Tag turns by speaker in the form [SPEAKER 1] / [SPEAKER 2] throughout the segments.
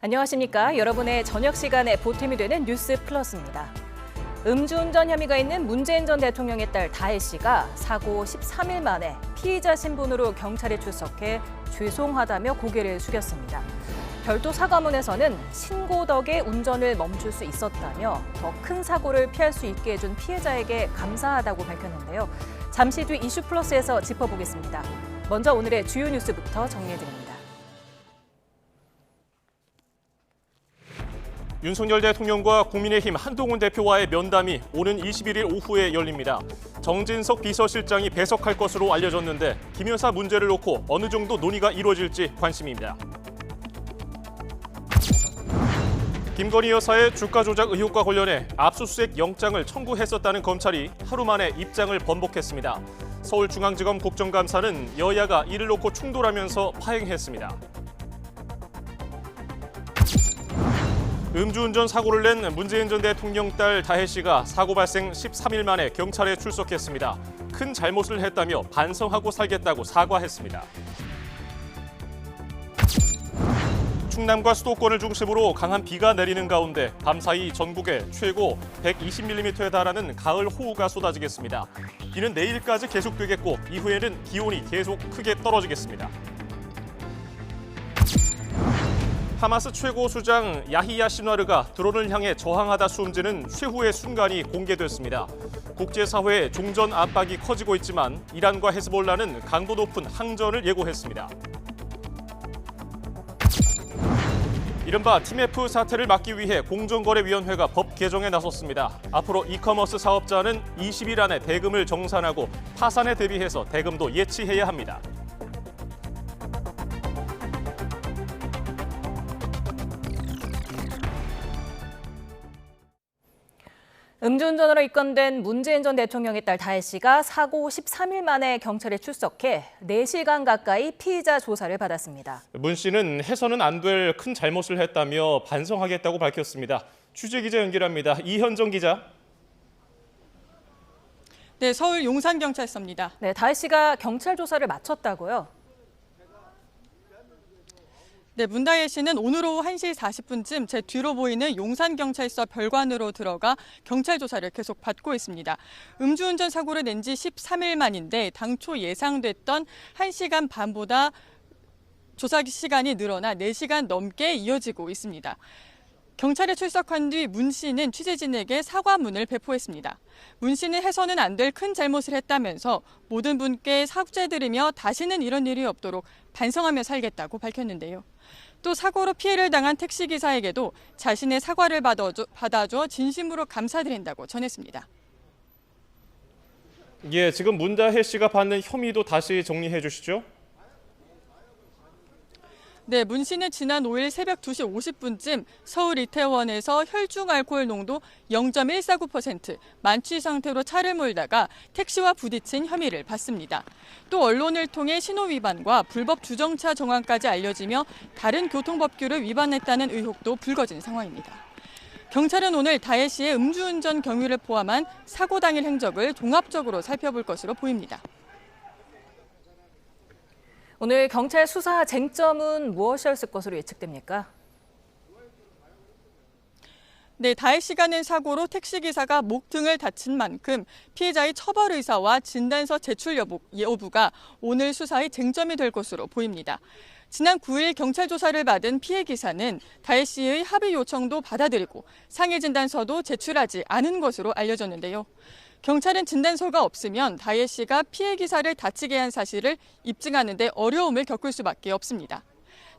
[SPEAKER 1] 안녕하십니까. 여러분의 저녁 시간에 보탬이 되는 뉴스 플러스입니다. 음주운전 혐의가 있는 문재인 전 대통령의 딸 다혜 씨가 사고 13일 만에 피의자 신분으로 경찰에 출석해 죄송하다며 고개를 숙였습니다. 별도 사과문에서는 신고 덕에 운전을 멈출 수 있었다며 더 큰 사고를 피할 수 있게 해준 피해자에게 감사하다고 밝혔는데요. 잠시 뒤 이슈 플러스에서 짚어보겠습니다. 먼저 오늘의 주요 뉴스부터 정리해드립니다.
[SPEAKER 2] 윤석열 대통령과 국민의힘 한동훈 대표와의 면담이 오는 21일 오후에 열립니다. 정진석 비서실장이 배석할 것으로 알려졌는데 김 여사 문제를 놓고 어느 정도 논의가 이루어질지 관심입니다. 김건희 여사의 주가 조작 의혹과 관련해 압수수색 영장을 청구했었다는 검찰이 하루 만에 입장을 번복했습니다. 서울중앙지검 국정감사는 여야가 이를 놓고 충돌하면서 파행했습니다. 음주운전 사고를 낸 문재인 전 대통령 딸 다혜 씨가 사고 발생 13일 만에 경찰에 출석했습니다. 큰 잘못을 했다며 반성하고 살겠다고 사과했습니다. 충남과 수도권을 중심으로 강한 비가 내리는 가운데 밤사이 전국에 최고 120mm에 달하는 가을 호우가 쏟아지겠습니다. 비는 내일까지 계속되겠고 이후에는 기온이 계속 크게 떨어지겠습니다. 하마스 최고 수장 야히야 신와르가 드론을 향해 저항하다 숨지는 최후의 순간이 공개됐습니다. 국제사회의 종전 압박이 커지고 있지만 이란과 헤즈볼라는 강도 높은 항전을 예고했습니다. 이른바 팀F 사태를 막기 위해 공정거래위원회가 법 개정에 나섰습니다. 앞으로 이커머스 사업자는 20일 안에 대금을 정산하고 파산에 대비해서 대금도 예치해야 합니다.
[SPEAKER 1] 음주운전으로 입건된 문재인 전 대통령의 딸 다혜 씨가 사고 13일 만에 경찰에 출석해 4시간 가까이 피의자 조사를 받았습니다.
[SPEAKER 2] 문 씨는 해서는 안 될 큰 잘못을 했다며 반성하겠다고 밝혔습니다. 취재기자 연결합니다. 이현정 기자.
[SPEAKER 3] 네, 서울 용산경찰서입니다.
[SPEAKER 1] 네, 다혜 씨가 경찰 조사를 마쳤다고요?
[SPEAKER 3] 네, 문다혜 씨는 오늘 오후 1시 40분쯤 제 뒤로 보이는 용산경찰서 별관으로 들어가 경찰 조사를 계속 받고 있습니다. 음주운전 사고를 낸 지 13일 만인데 당초 예상됐던 1시간 반보다 조사 시간이 늘어나 4시간 넘게 이어지고 있습니다. 경찰에 출석한 뒤 문 씨는 취재진에게 사과문을 배포했습니다. 문 씨는 해서는 안 될 큰 잘못을 했다면서 모든 분께 사죄드리며 다시는 이런 일이 없도록 반성하며 살겠다고 밝혔는데요. 또 사고로 피해를 당한 택시기사에게도 자신의 사과를 받아줘 진심으로 감사드린다고 전했습니다.
[SPEAKER 2] 예, 지금 문다혜 씨가 받는 혐의도 다시 정리해 주시죠.
[SPEAKER 3] 네, 문 씨는 지난 5일 새벽 2시 50분쯤 서울 이태원에서 혈중 알코올 농도 0.149%, 만취 상태로 차를 몰다가 택시와 부딪힌 혐의를 받습니다. 또 언론을 통해 신호 위반과 불법 주정차 정황까지 알려지며 다른 교통법규를 위반했다는 의혹도 불거진 상황입니다. 경찰은 오늘 다혜 씨의 음주운전 경위를 포함한 사고 당일 행적을 종합적으로 살펴볼 것으로 보입니다.
[SPEAKER 1] 오늘 경찰 수사 쟁점은 무엇이었을 것으로 예측됩니까?
[SPEAKER 3] 네, 다혜 씨가 낸 사고로 택시기사가 목 등을 다친 만큼 피해자의 처벌 의사와 진단서 제출 여부가 오늘 수사의 쟁점이 될 것으로 보입니다. 지난 9일 경찰 조사를 받은 피해 기사는 다혜 씨의 합의 요청도 받아들이고 상해 진단서도 제출하지 않은 것으로 알려졌는데요. 경찰은 진단서가 없으면 다혜 씨가 피해 기사를 다치게 한 사실을 입증하는 데 어려움을 겪을 수밖에 없습니다.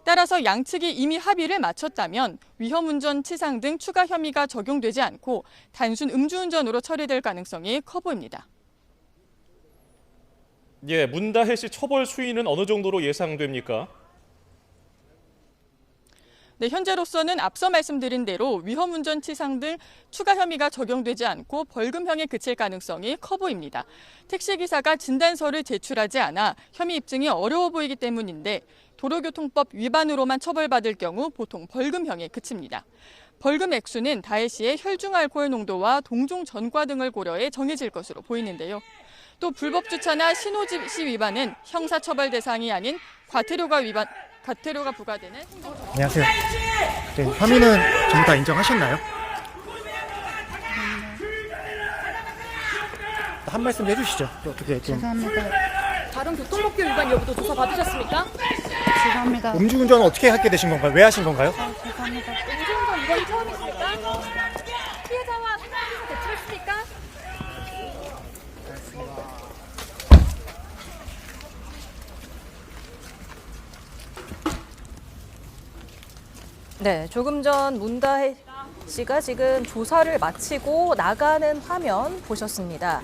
[SPEAKER 3] 따라서 양측이 이미 합의를 마쳤다면 위험운전, 치상 등 추가 혐의가 적용되지 않고 단순 음주운전으로 처리될 가능성이 커 보입니다.
[SPEAKER 2] 예, 문다혜 씨 처벌 수위는 어느 정도로 예상됩니까?
[SPEAKER 3] 네, 현재로서는 앞서 말씀드린 대로 위험운전 치상 등 추가 혐의가 적용되지 않고 벌금형에 그칠 가능성이 커 보입니다. 택시기사가 진단서를 제출하지 않아 혐의 입증이 어려워 보이기 때문인데 도로교통법 위반으로만 처벌받을 경우 보통 벌금형에 그칩니다. 벌금 액수는 다혜 씨의 혈중 알코올 농도와 동종 전과 등을 고려해 정해질 것으로 보이는데요. 또 불법 주차나 신호지시 위반은 형사처벌 대상이 아닌 과태료가 부과되는 행정처벌.
[SPEAKER 4] 안녕하세요. 네, 혐의는 전부 다 인정하셨나요? 한 말씀 해주시죠. 어떻게 좀
[SPEAKER 5] 죄송합니다.
[SPEAKER 6] 다른 교통법규 위반 여부도 조사 받으셨습니까?
[SPEAKER 5] 죄송합니다.
[SPEAKER 4] 음주운전 어떻게 하게 되신 건가요? 왜 하신 건가요?
[SPEAKER 5] 죄송합니다.
[SPEAKER 6] 음주운전 이번이 처음이십니까? 피해자와 상담에서 대처했습니까?
[SPEAKER 1] 네, 조금 전 문다혜 씨가 지금 조사를 마치고 나가는 화면 보셨습니다.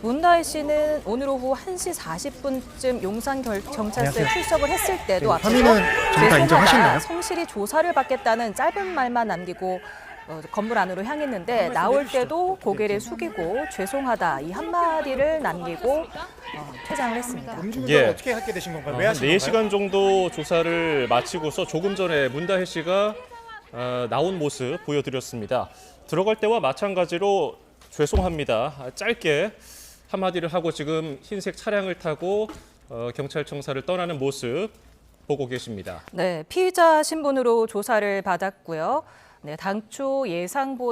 [SPEAKER 1] 문다혜 씨는 오늘 오후 1시 40분쯤 경찰서에
[SPEAKER 4] 안녕하세요.
[SPEAKER 1] 출석을 했을 때도
[SPEAKER 4] 네,
[SPEAKER 1] 앞서서
[SPEAKER 4] 혐의는 전부 다 인정하셨나요?
[SPEAKER 1] 성실히 조사를 받겠다는 짧은 말만 남기고 건물 안으로 향했는데 나올 때도 고개를 숙이고 죄송하다 이 한마디를 남기고 퇴장을 했습니다.
[SPEAKER 4] 음주운전
[SPEAKER 2] 예.
[SPEAKER 4] 어떻게 하게 되신 건가요? 왜
[SPEAKER 2] 한
[SPEAKER 4] 하신 건가요?
[SPEAKER 2] 4시간 정도 조사를 마치고서 조금 전에 문다혜 씨가 나온 모습 보여드렸습니다. 들어갈 때와 마찬가지로 죄송합니다. 짧게 한마디를 하고 지금 흰색 차량을 타고 경찰청사를 떠나는 모습 보고 계십니다.
[SPEAKER 1] 네, 피의자 신분으로 조사를 받았고요. 네, 당초 예상은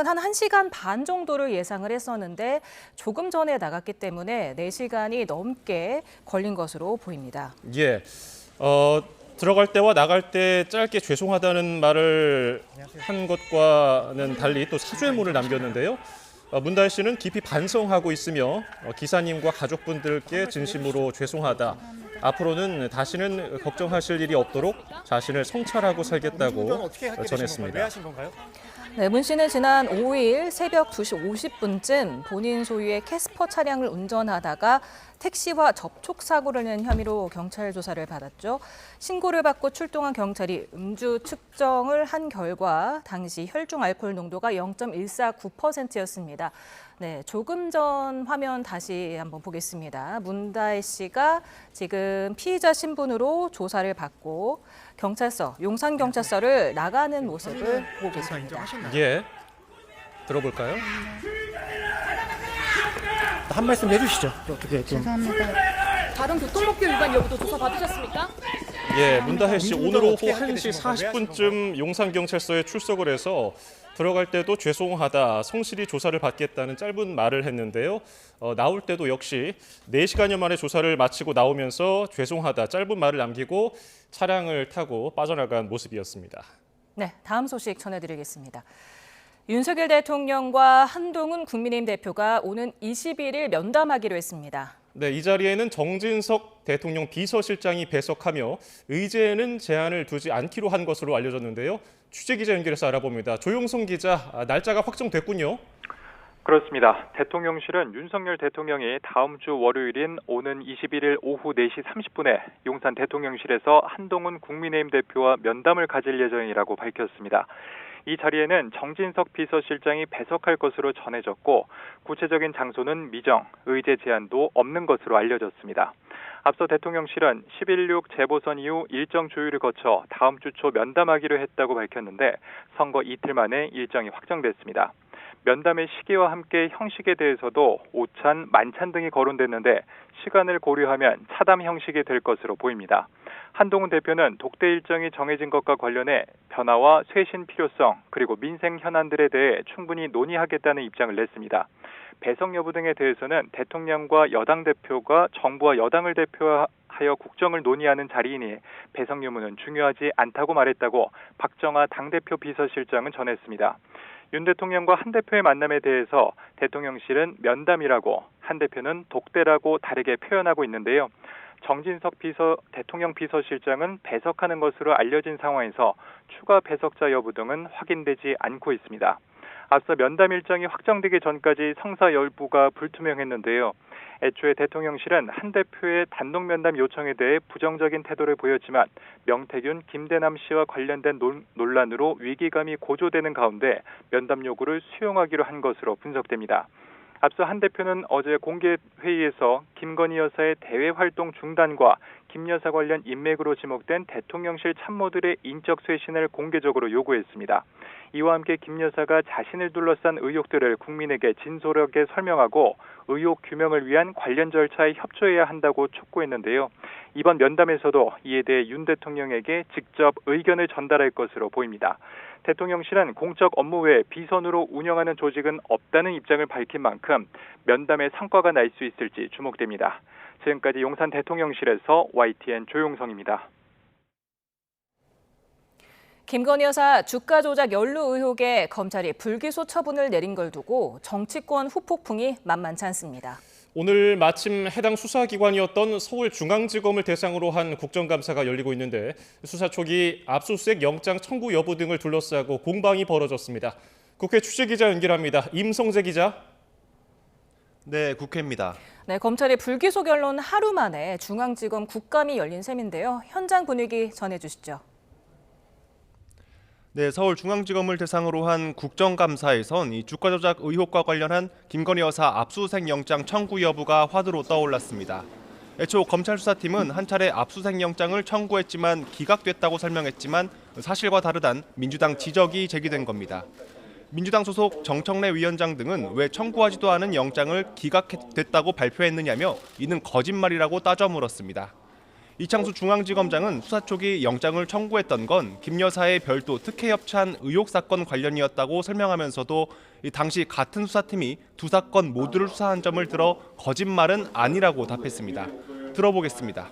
[SPEAKER 1] 한 1시간 반 정도를 예상을 했었는데 조금 전에 나갔기 때문에 4시간이 넘게 걸린 것으로 보입니다.
[SPEAKER 2] 예, 들어갈 때와 나갈 때 짧게 죄송하다는 말을 한 것과는 달리 또 사죄문을 남겼는데요. 문다혜 씨는 깊이 반성하고 있으며 기사님과 가족분들께 진심으로 죄송하다. 앞으로는 다시는 걱정하실 일이 없도록 자신을 성찰하고
[SPEAKER 4] 음주운전
[SPEAKER 2] 살겠다고
[SPEAKER 4] 어떻게 하게 되신 건가요? 왜
[SPEAKER 2] 전했습니다.
[SPEAKER 4] 하신 건가요?
[SPEAKER 1] 네, 문 씨는 지난 5일 새벽 2시 50분쯤 본인 소유의 캐스퍼 차량을 운전하다가 택시와 접촉 사고를 낸 혐의로 경찰 조사를 받았죠. 신고를 받고 출동한 경찰이 음주 측정을 한 결과 당시 혈중 알코올 농도가 0.149%였습니다. 네, 조금 전 화면 다시 한번 보겠습니다. 문다혜 씨가 지금 피의자 신분으로 조사를 받고 용산경찰서를 나가는 모습을 보고
[SPEAKER 4] 다
[SPEAKER 1] 계십니다.
[SPEAKER 4] 인정하셨나요?
[SPEAKER 2] 예, 들어볼까요?
[SPEAKER 4] 한 말씀 해주시죠. 어떻게 좀
[SPEAKER 5] 죄송합니다.
[SPEAKER 6] 다른 교통법규 위반 여부도 조사 받으셨습니까?
[SPEAKER 2] 예, 문다혜 씨 오늘 오후
[SPEAKER 4] 어떻게 하게
[SPEAKER 2] 1시
[SPEAKER 4] 되신 건가요? 왜 하신
[SPEAKER 2] 40분쯤 용산경찰서에 출석을 해서 들어갈 때도 죄송하다, 성실히 조사를 받겠다는 짧은 말을 했는데요. 나올 때도 역시 4시간여 만에 조사를 마치고 나오면서 죄송하다, 짧은 말을 남기고 차량을 타고 빠져나간 모습이었습니다.
[SPEAKER 1] 네, 다음 소식 전해드리겠습니다. 윤석열 대통령과 한동훈 국민의힘 대표가 오는 21일 면담하기로 했습니다.
[SPEAKER 2] 네, 이 자리에는 정진석 대통령 비서실장이 배석하며 의제에는 제한을 두지 않기로 한 것으로 알려졌는데요. 취재기자 연결해서 알아봅니다. 조용성 기자, 날짜가 확정됐군요.
[SPEAKER 7] 그렇습니다. 대통령실은 윤석열 대통령이 다음 주 월요일인 오는 21일 오후 4시 30분에 용산 대통령실에서 한동훈 국민의힘 대표와 면담을 가질 예정이라고 밝혔습니다. 이 자리에는 정진석 비서실장이 배석할 것으로 전해졌고 구체적인 장소는 미정, 의제 제한도 없는 것으로 알려졌습니다. 앞서 대통령실은 11.6 재보선 이후 일정 조율을 거쳐 다음 주 초 면담하기로 했다고 밝혔는데 선거 이틀 만에 일정이 확정됐습니다. 면담의 시기와 함께 형식에 대해서도 오찬, 만찬 등이 거론됐는데 시간을 고려하면 차담 형식이 될 것으로 보입니다. 한동훈 대표는 독대 일정이 정해진 것과 관련해 변화와 쇄신 필요성 그리고 민생 현안들에 대해 충분히 논의하겠다는 입장을 냈습니다. 배석 여부 등에 대해서는 대통령과 여당 대표가 정부와 여당을 대표하여 국정을 논의하는 자리이니 배석 여부는 중요하지 않다고 말했다고 박정아 당대표 비서실장은 전했습니다. 윤 대통령과 한 대표의 만남에 대해서 대통령실은 면담이라고 한 대표는 독대라고 다르게 표현하고 있는데요. 정진석 대통령 비서실장은 배석하는 것으로 알려진 상황에서 추가 배석자 여부 등은 확인되지 않고 있습니다. 앞서 면담 일정이 확정되기 전까지 성사 여부가 불투명했는데요. 애초에 대통령실은 한 대표의 단독 면담 요청에 대해 부정적인 태도를 보였지만 명태균, 김대남 씨와 관련된 논란으로 위기감이 고조되는 가운데 면담 요구를 수용하기로 한 것으로 분석됩니다. 앞서 한 대표는 어제 공개 회의에서 김건희 여사의 대외 활동 중단과 김 여사 관련 인맥으로 지목된 대통령실 참모들의 인적 쇄신을 공개적으로 요구했습니다. 이와 함께 김 여사가 자신을 둘러싼 의혹들을 국민에게 진솔하게 설명하고 의혹 규명을 위한 관련 절차에 협조해야 한다고 촉구했는데요. 이번 면담에서도 이에 대해 윤 대통령에게 직접 의견을 전달할 것으로 보입니다. 대통령실은 공적 업무 외에 비선으로 운영하는 조직은 없다는 입장을 밝힌 만큼 면담의 성과가 날 수 있을지 주목됩니다. 지금까지 용산 대통령실에서 YTN 조용성입니다.
[SPEAKER 1] 김건희 여사 주가 조작 연루 의혹에 검찰이 불기소 처분을 내린 걸 두고 정치권 후폭풍이 만만치 않습니다.
[SPEAKER 2] 오늘 마침 해당 수사기관이었던 서울중앙지검을 대상으로 한 국정감사가 열리고 있는데 수사 초기 압수수색 영장 청구 여부 등을 둘러싸고 공방이 벌어졌습니다. 국회 취재기자 연결합니다. 임성재 기자.
[SPEAKER 8] 네, 국회입니다.
[SPEAKER 1] 네, 검찰의 불기소 결론 하루 만에 중앙지검 국감이 열린 셈인데요. 현장 분위기 전해주시죠.
[SPEAKER 8] 네, 서울중앙지검을 대상으로 한 국정감사에선 이 주가 조작 의혹과 관련한 김건희 여사 압수수색 영장 청구 여부가 화두로 떠올랐습니다. 애초 검찰 수사팀은 한 차례 압수수색 영장을 청구했지만 기각됐다고 설명했지만 사실과 다르단 민주당 지적이 제기된 겁니다. 민주당 소속 정청래 위원장 등은 왜 청구하지도 않은 영장을 기각됐다고 발표했느냐며 이는 거짓말이라고 따져 물었습니다. 이창수 중앙지검장은 수사 초기 영장을 청구했던 건 김 여사의 별도 특혜 협찬 의혹 사건 관련이었다고 설명하면서도 당시 같은 수사팀이 두 사건 모두를 수사한 점을 들어 거짓말은 아니라고 답했습니다. 들어보겠습니다.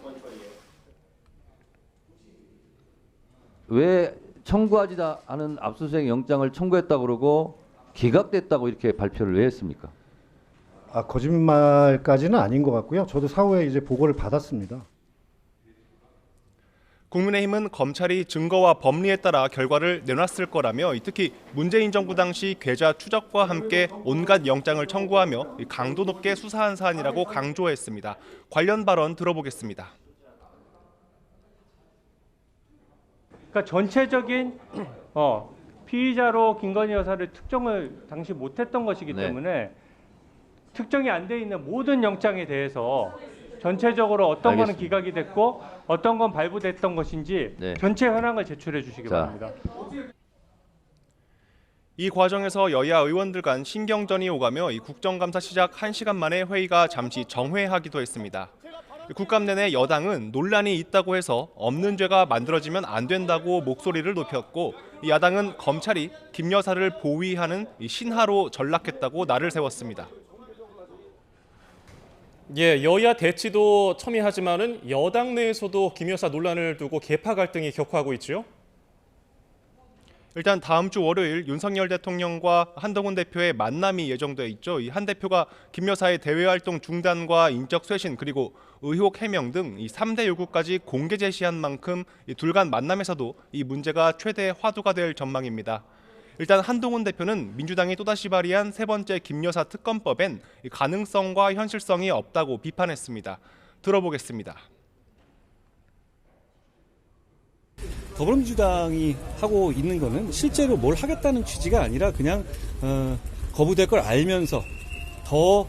[SPEAKER 9] 왜 청구하지도 않은 압수수색 영장을 청구했다고 그러고 기각됐다고 이렇게 발표를 왜 했습니까?
[SPEAKER 4] 거짓말까지는 아닌 것 같고요. 저도 사후에 이제 보고를 받았습니다.
[SPEAKER 8] 국민의힘은 검찰이 증거와 법리에 따라 결과를 내놨을 거라며 특히 문재인 정부 당시 계좌 추적과 함께 온갖 영장을 청구하며 강도 높게 수사한 사안이라고 강조했습니다. 관련 발언 들어보겠습니다.
[SPEAKER 10] 그러니까 전체적인 피의자로 김건희 여사를 특정을 당시 못했던 것이기 때문에 특정이 안 돼 있는 모든 영장에 대해서 전체적으로 어떤 거는 기각이 됐고 어떤 건 발부됐던 것인지 전체 현황을 제출해 주시기 바랍니다.
[SPEAKER 8] 이 과정에서 여야 의원들 간 신경전이 오가며 이 국정감사 시작 1시간 만에 회의가 잠시 정회하기도 했습니다. 국감 내내 여당은 논란이 있다고 해서 없는 죄가 만들어지면 안 된다고 목소리를 높였고 야당은 검찰이 김 여사를 보위하는 신하로 전락했다고 날을 세웠습니다.
[SPEAKER 2] 예, 여야 대치도 첨예하지만은 여당 내에서도 김 여사 논란을 두고 계파 갈등이 격화하고 있죠.
[SPEAKER 8] 일단 다음 주 월요일 윤석열 대통령과 한동훈 대표의 만남이 예정돼 있죠. 이 한 대표가 김 여사의 대외 활동 중단과 인적 쇄신 그리고 의혹 해명 등 이 3대 요구까지 공개 제시한 만큼 이 둘 간 만남에서도 이 문제가 최대 화두가 될 전망입니다. 일단 한동훈 대표는 민주당이 또다시 발의한 세 번째 김 여사 특검법엔 가능성과 현실성이 없다고 비판했습니다. 들어보겠습니다.
[SPEAKER 11] 더불어민주당이 하고 있는 거는 실제로 뭘 하겠다는 취지가 아니라 그냥 거부될 걸 알면서 더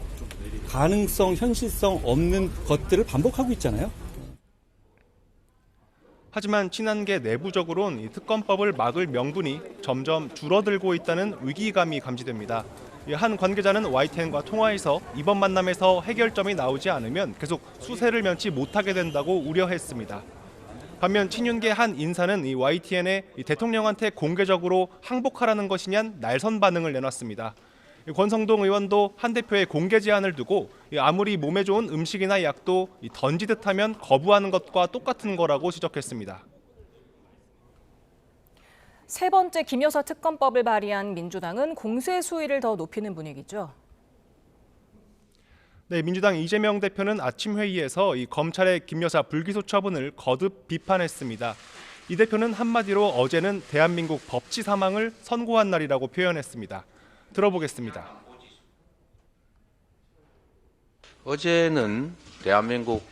[SPEAKER 11] 가능성, 현실성 없는 것들을 반복하고 있잖아요.
[SPEAKER 8] 하지만 친한계 내부적으론 이 특검법을 막을 명분이 점점 줄어들고 있다는 위기감이 감지됩니다. 한 관계자는 YTN과 통화에서 이번 만남에서 해결점이 나오지 않으면 계속 수세를 면치 못하게 된다고 우려했습니다. 반면 친윤계 한 인사는 이 YTN에 대통령한테 공개적으로 항복하라는 것이냐는 날선 반응을 내놨습니다. 권성동 의원도 한 대표의 공개 제안을 두고 아무리 몸에 좋은 음식이나 약도 던지듯 하면 거부하는 것과 똑같은 거라고 지적했습니다.
[SPEAKER 1] 세 번째 김 여사 특검법을 발의한 민주당은 공세 수위를 더 높이는 분위기죠.
[SPEAKER 8] 네, 민주당 이재명 대표는 아침 회의에서 이 검찰의 김 여사 불기소 처분을 거듭 비판했습니다. 이 대표는 한마디로 어제는 대한민국 법치 사망을 선고한 날이라고 표현했습니다. 들어보겠습니다.
[SPEAKER 12] 어제는 대한민국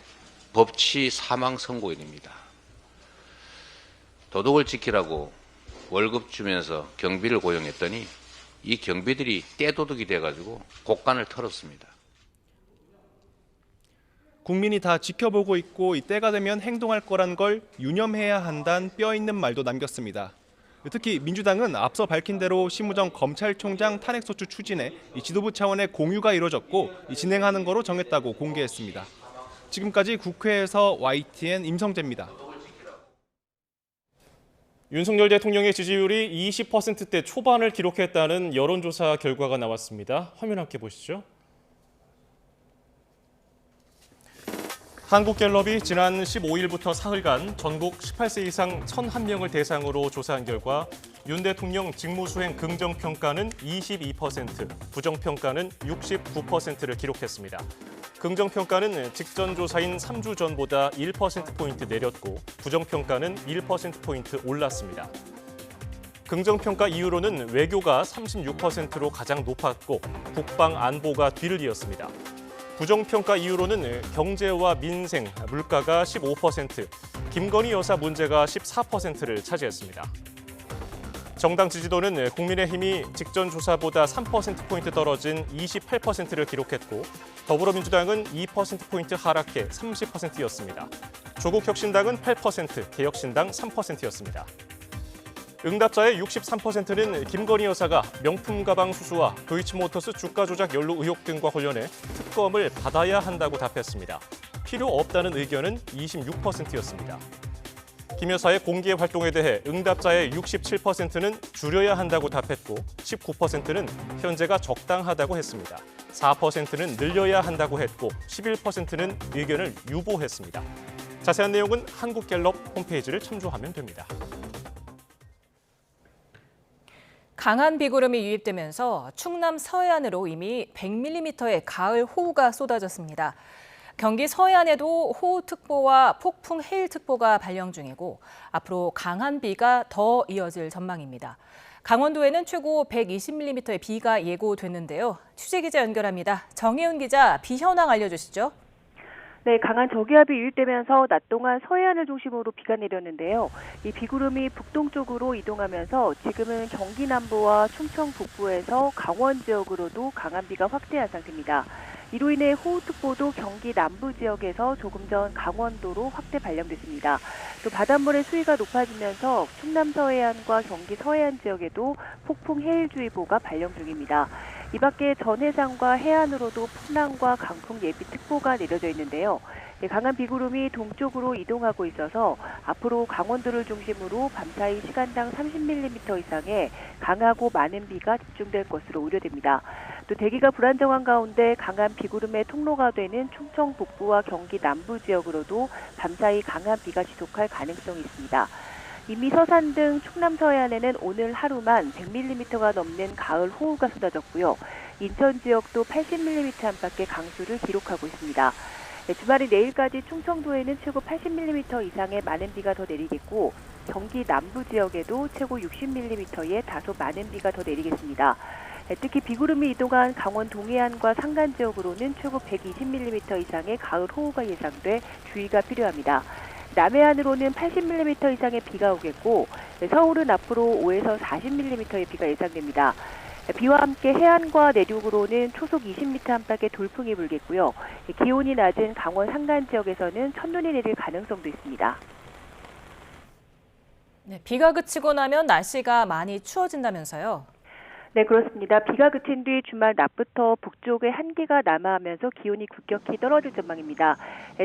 [SPEAKER 12] 법치 사망 선고일입니다. 도덕을 지키라고 월급 주면서 경비를 고용했더니 이 경비들이 떼도둑이 돼가지고 곡간을 털었습니다.
[SPEAKER 8] 국민이 다 지켜보고 있고 이 때가 되면 행동할 거란 걸 유념해야 한다는 뼈 있는 말도 남겼습니다. 특히 민주당은 앞서 밝힌 대로 심우정 검찰총장 탄핵소추 추진에 이 지도부 차원의 공유가 이루어졌고 진행하는 거로 정했다고 공개했습니다. 지금까지 국회에서 YTN 임성재입니다.
[SPEAKER 2] 윤석열 대통령의 지지율이 20%대 초반을 기록했다는 여론조사 결과가 나왔습니다. 화면 함께 보시죠. 한국갤럽이 지난 15일부터 사흘간 전국 18세 이상 1,001명을 대상으로 조사한 결과 윤 대통령 직무수행 긍정평가는 22%, 부정평가는 69%를 기록했습니다. 긍정평가는 직전 조사인 3주 전보다 1%포인트 내렸고 부정평가는 1%포인트 올랐습니다. 긍정평가 이유로는 외교가 36%로 가장 높았고 국방 안보가 뒤를 이었습니다. 부정평가 이유로는 경제와 민생, 물가가 15%, 김건희 여사 문제가 14%를 차지했습니다. 정당 지지도는 국민의힘이 직전 조사보다 3%포인트 떨어진 28%를 기록했고 더불어민주당은 2%포인트 하락해 30%였습니다. 조국혁신당은 8%, 개혁신당 3%였습니다. 응답자의 63%는 김건희 여사가 명품 가방 수수와 도이치모터스 주가 조작 연루 의혹 등과 관련해 특검을 받아야 한다고 답했습니다. 필요 없다는 의견은 26%였습니다. 김 여사의 공개 활동에 대해 응답자의 67%는 줄여야 한다고 답했고 19%는 현재가 적당하다고 했습니다. 4%는 늘려야 한다고 했고 11%는 의견을 유보했습니다. 자세한 내용은 한국갤럽 홈페이지를 참조하면 됩니다.
[SPEAKER 1] 강한 비구름이 유입되면서 충남 서해안으로 이미 100mm의 가을 호우가 쏟아졌습니다. 경기 서해안에도 호우특보와 폭풍 해일특보가 발령 중이고 앞으로 강한 비가 더 이어질 전망입니다. 강원도에는 최고 120mm의 비가 예고됐는데요. 취재기자 연결합니다. 정혜은 기자, 비 현황 알려주시죠.
[SPEAKER 13] 네, 강한 저기압이 유입되면서 낮 동안 서해안을 중심으로 비가 내렸는데요. 이 비구름이 북동쪽으로 이동하면서 지금은 경기 남부와 충청 북부에서 강원 지역으로도 강한 비가 확대한 상태입니다. 이로 인해 호우특보도 경기 남부 지역에서 조금 전 강원도로 확대 발령됐습니다. 또 바닷물의 수위가 높아지면서 충남 서해안과 경기 서해안 지역에도 폭풍 해일주의보가 발령 중입니다. 이 밖에 전해상과 해안으로도 풍랑과 강풍 예비특보가 내려져 있는데요. 강한 비구름이 동쪽으로 이동하고 있어서 앞으로 강원도를 중심으로 밤사이 시간당 30mm 이상의 강하고 많은 비가 집중될 것으로 우려됩니다. 또 대기가 불안정한 가운데 강한 비구름의 통로가 되는 충청 북부와 경기 남부 지역으로도 밤사이 강한 비가 지속할 가능성이 있습니다. 이미 서산 등 충남 서해안에는 오늘 하루만 100mm가 넘는 가을 호우가 쏟아졌고요. 인천 지역도 80mm 안팎의 강수를 기록하고 있습니다. 주말인 내일까지 충청도에는 최고 80mm 이상의 많은 비가 더 내리겠고 경기 남부 지역에도 최고 60mm의 다소 많은 비가 더 내리겠습니다. 특히 비구름이 이동한 강원 동해안과 산간 지역으로는 최고 120mm 이상의 가을 호우가 예상돼 주의가 필요합니다. 남해안으로는 80mm 이상의 비가 오겠고 서울은 앞으로 5에서 40mm의 비가 예상됩니다. 비와 함께 해안과 내륙으로는 초속 20m 안팎의 돌풍이 불겠고요. 기온이 낮은 강원 산간 지역에서는 첫눈이 내릴 가능성도 있습니다.
[SPEAKER 1] 네, 비가 그치고 나면 날씨가 많이 추워진다면서요?
[SPEAKER 13] 네, 그렇습니다. 비가 그친 뒤 주말 낮부터 북쪽에 한기가 남하하면서 기온이 급격히 떨어질 전망입니다.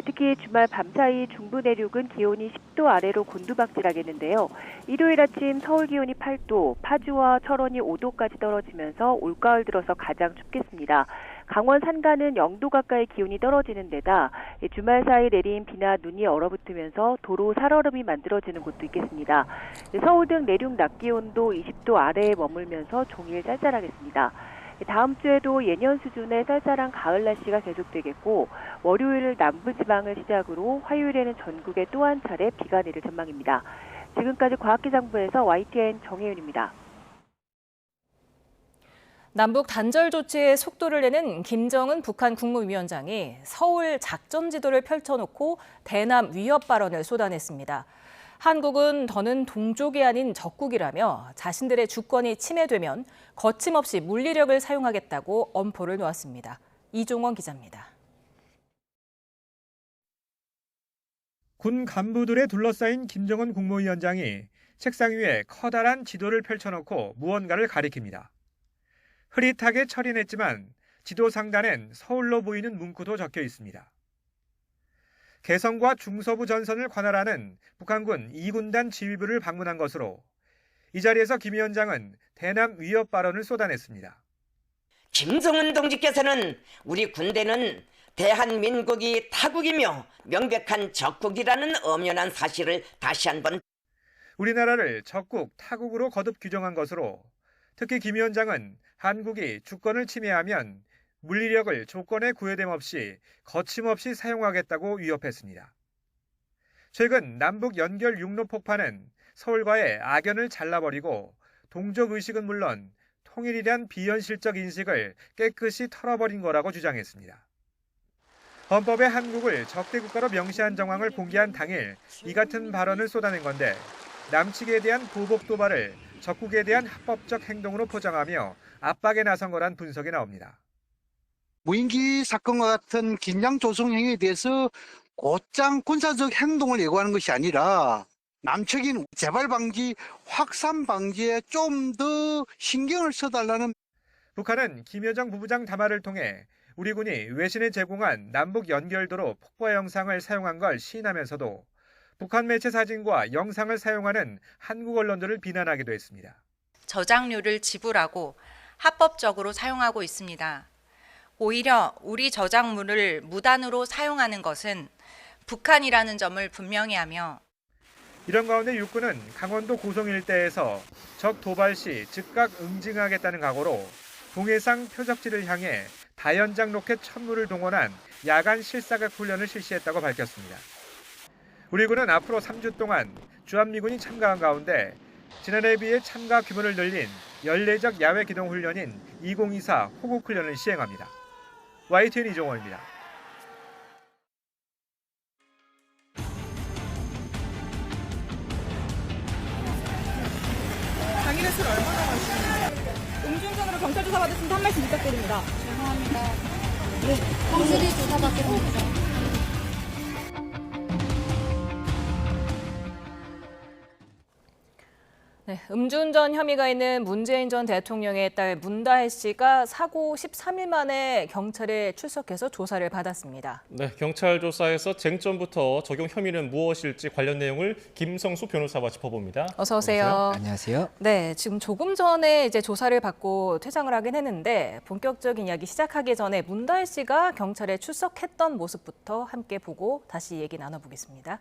[SPEAKER 13] 특히 주말 밤사이 중부 내륙은 기온이 10도 아래로 곤두박질하겠는데요. 일요일 아침 서울 기온이 8도, 파주와 철원이 5도까지 떨어지면서 올가을 들어서 가장 춥겠습니다. 강원 산간은 0도 가까이 기온이 떨어지는 데다 주말 사이 내린 비나 눈이 얼어붙으면서 도로 살얼음이 만들어지는 곳도 있겠습니다. 서울 등 내륙 낮 기온도 20도 아래에 머물면서 종일 쌀쌀하겠습니다. 다음 주에도 예년 수준의 쌀쌀한 가을 날씨가 계속되겠고 월요일 남부지방을 시작으로 화요일에는 전국에 또 한 차례 비가 내릴 전망입니다. 지금까지 과학기상부에서 YTN 정혜윤입니다.
[SPEAKER 1] 남북 단절 조치에 속도를 내는 김정은 북한 국무위원장이 서울 작전 지도를 펼쳐놓고 대남 위협 발언을 쏟아냈습니다. 한국은 더는 동족이 아닌 적국이라며 자신들의 주권이 침해되면 거침없이 물리력을 사용하겠다고 엄포를 놓았습니다. 이종원 기자입니다.
[SPEAKER 14] 군 간부들에 둘러싸인 김정은 국무위원장이 책상 위에 커다란 지도를 펼쳐놓고 무언가를 가리킵니다. 흐릿하게 처리했지만 지도 상단엔 서울로 보이는 문구도 적혀 있습니다. 개성과 중서부 전선을 관할하는 북한군 2군단 지휘부를 방문한 것으로 이 자리에서 김 위원장은 대남 위협 발언을 쏟아냈습니다.
[SPEAKER 15] 김정은 동지께서는 우리 군대는 대한민국이 타국이며 명백한 적국이라는 엄연한 사실을 다시 한번
[SPEAKER 14] 우리나라를 적국, 타국으로 거듭 규정한 것으로 특히 김 위원장은 한국이 주권을 침해하면 물리력을 조건에 구애됨 없이 거침없이 사용하겠다고 위협했습니다. 최근 남북 연결 육로 폭파는 서울과의 악연을 잘라버리고 동족 의식은 물론 통일이란 비현실적 인식을 깨끗이 털어버린 거라고 주장했습니다. 헌법에 한국을 적대국가로 명시한 정황을 공개한 당일 이 같은 발언을 쏟아낸 건데 남측에 대한 보복 도발을 적국에 대한 합법적 행동으로 포장하며 압박에 나선 거란 분석이 나옵니다.
[SPEAKER 16] 무인기 사건과 같은 긴장 조성 행위에 대해서 곧장 군사적 행동을 예고하는 것이 아니라 남측인 재발 방지, 확산 방지에 좀 더 신경을 써달라는.
[SPEAKER 14] 북한은 김여정 부부장 담화를 통해 우리 군이 외신에 제공한 남북 연결도로 폭파 영상을 사용한 걸 시인하면서도 북한 매체 사진과 영상을 사용하는 한국 언론들을 비난하기도 했습니다.
[SPEAKER 17] 저장료를 지불하고 합법적으로 사용하고 있습니다. 오히려 우리 저작물을 무단으로 사용하는 것은 북한이라는 점을 분명히 하며
[SPEAKER 14] 이런 가운데 육군은 강원도 고성 일대에서 적 도발 시 즉각 응징하겠다는 각오로 동해상 표적지를 향해 다연장 로켓 1000무를 동원한 야간 실사각 훈련을 실시했다고 밝혔습니다. 우리 군은 앞으로 3주 동안 주한미군이 참가한 가운데 지난해에 비해 참가 규모를 늘린 연례적 야외 기동 훈련인 2024 호국 훈련을 시행합니다. YTN 이종원입니다.
[SPEAKER 3] 당일에 술 얼마나 마시는지. 음주운전으로 경찰 조사 받으시면 한 말씀 부탁드립니다.
[SPEAKER 5] 죄송합니다. 네, 확실히 조사받겠습니다.
[SPEAKER 1] 네, 음주운전 혐의가 있는 문재인 전 대통령의 딸 문다혜 씨가 사고 13일 만에 경찰에 출석해서 조사를 받았습니다.
[SPEAKER 2] 네, 경찰 조사에서 쟁점부터 적용 혐의는 무엇일지 관련 내용을 김성수 변호사와 짚어봅니다.
[SPEAKER 1] 어서 오세요.
[SPEAKER 18] 안녕하세요.
[SPEAKER 1] 네, 지금 조금 전에 이제 조사를 받고 퇴장을 하긴 했는데 본격적인 이야기 시작하기 전에 문다혜 씨가 경찰에 출석했던 모습부터 함께 보고 다시 얘기 나눠보겠습니다.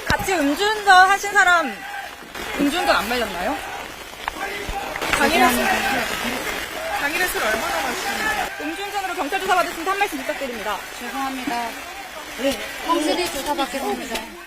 [SPEAKER 3] 같이 음주운전 하신 사람 음주운전 안 말렸나요? 당일에 술 얼마나 마시는지. 음주운전으로 경찰 조사 받으시면 한 말씀 부탁드립니다.
[SPEAKER 5] 죄송합니다. 네, 확실히 조사받겠습니다.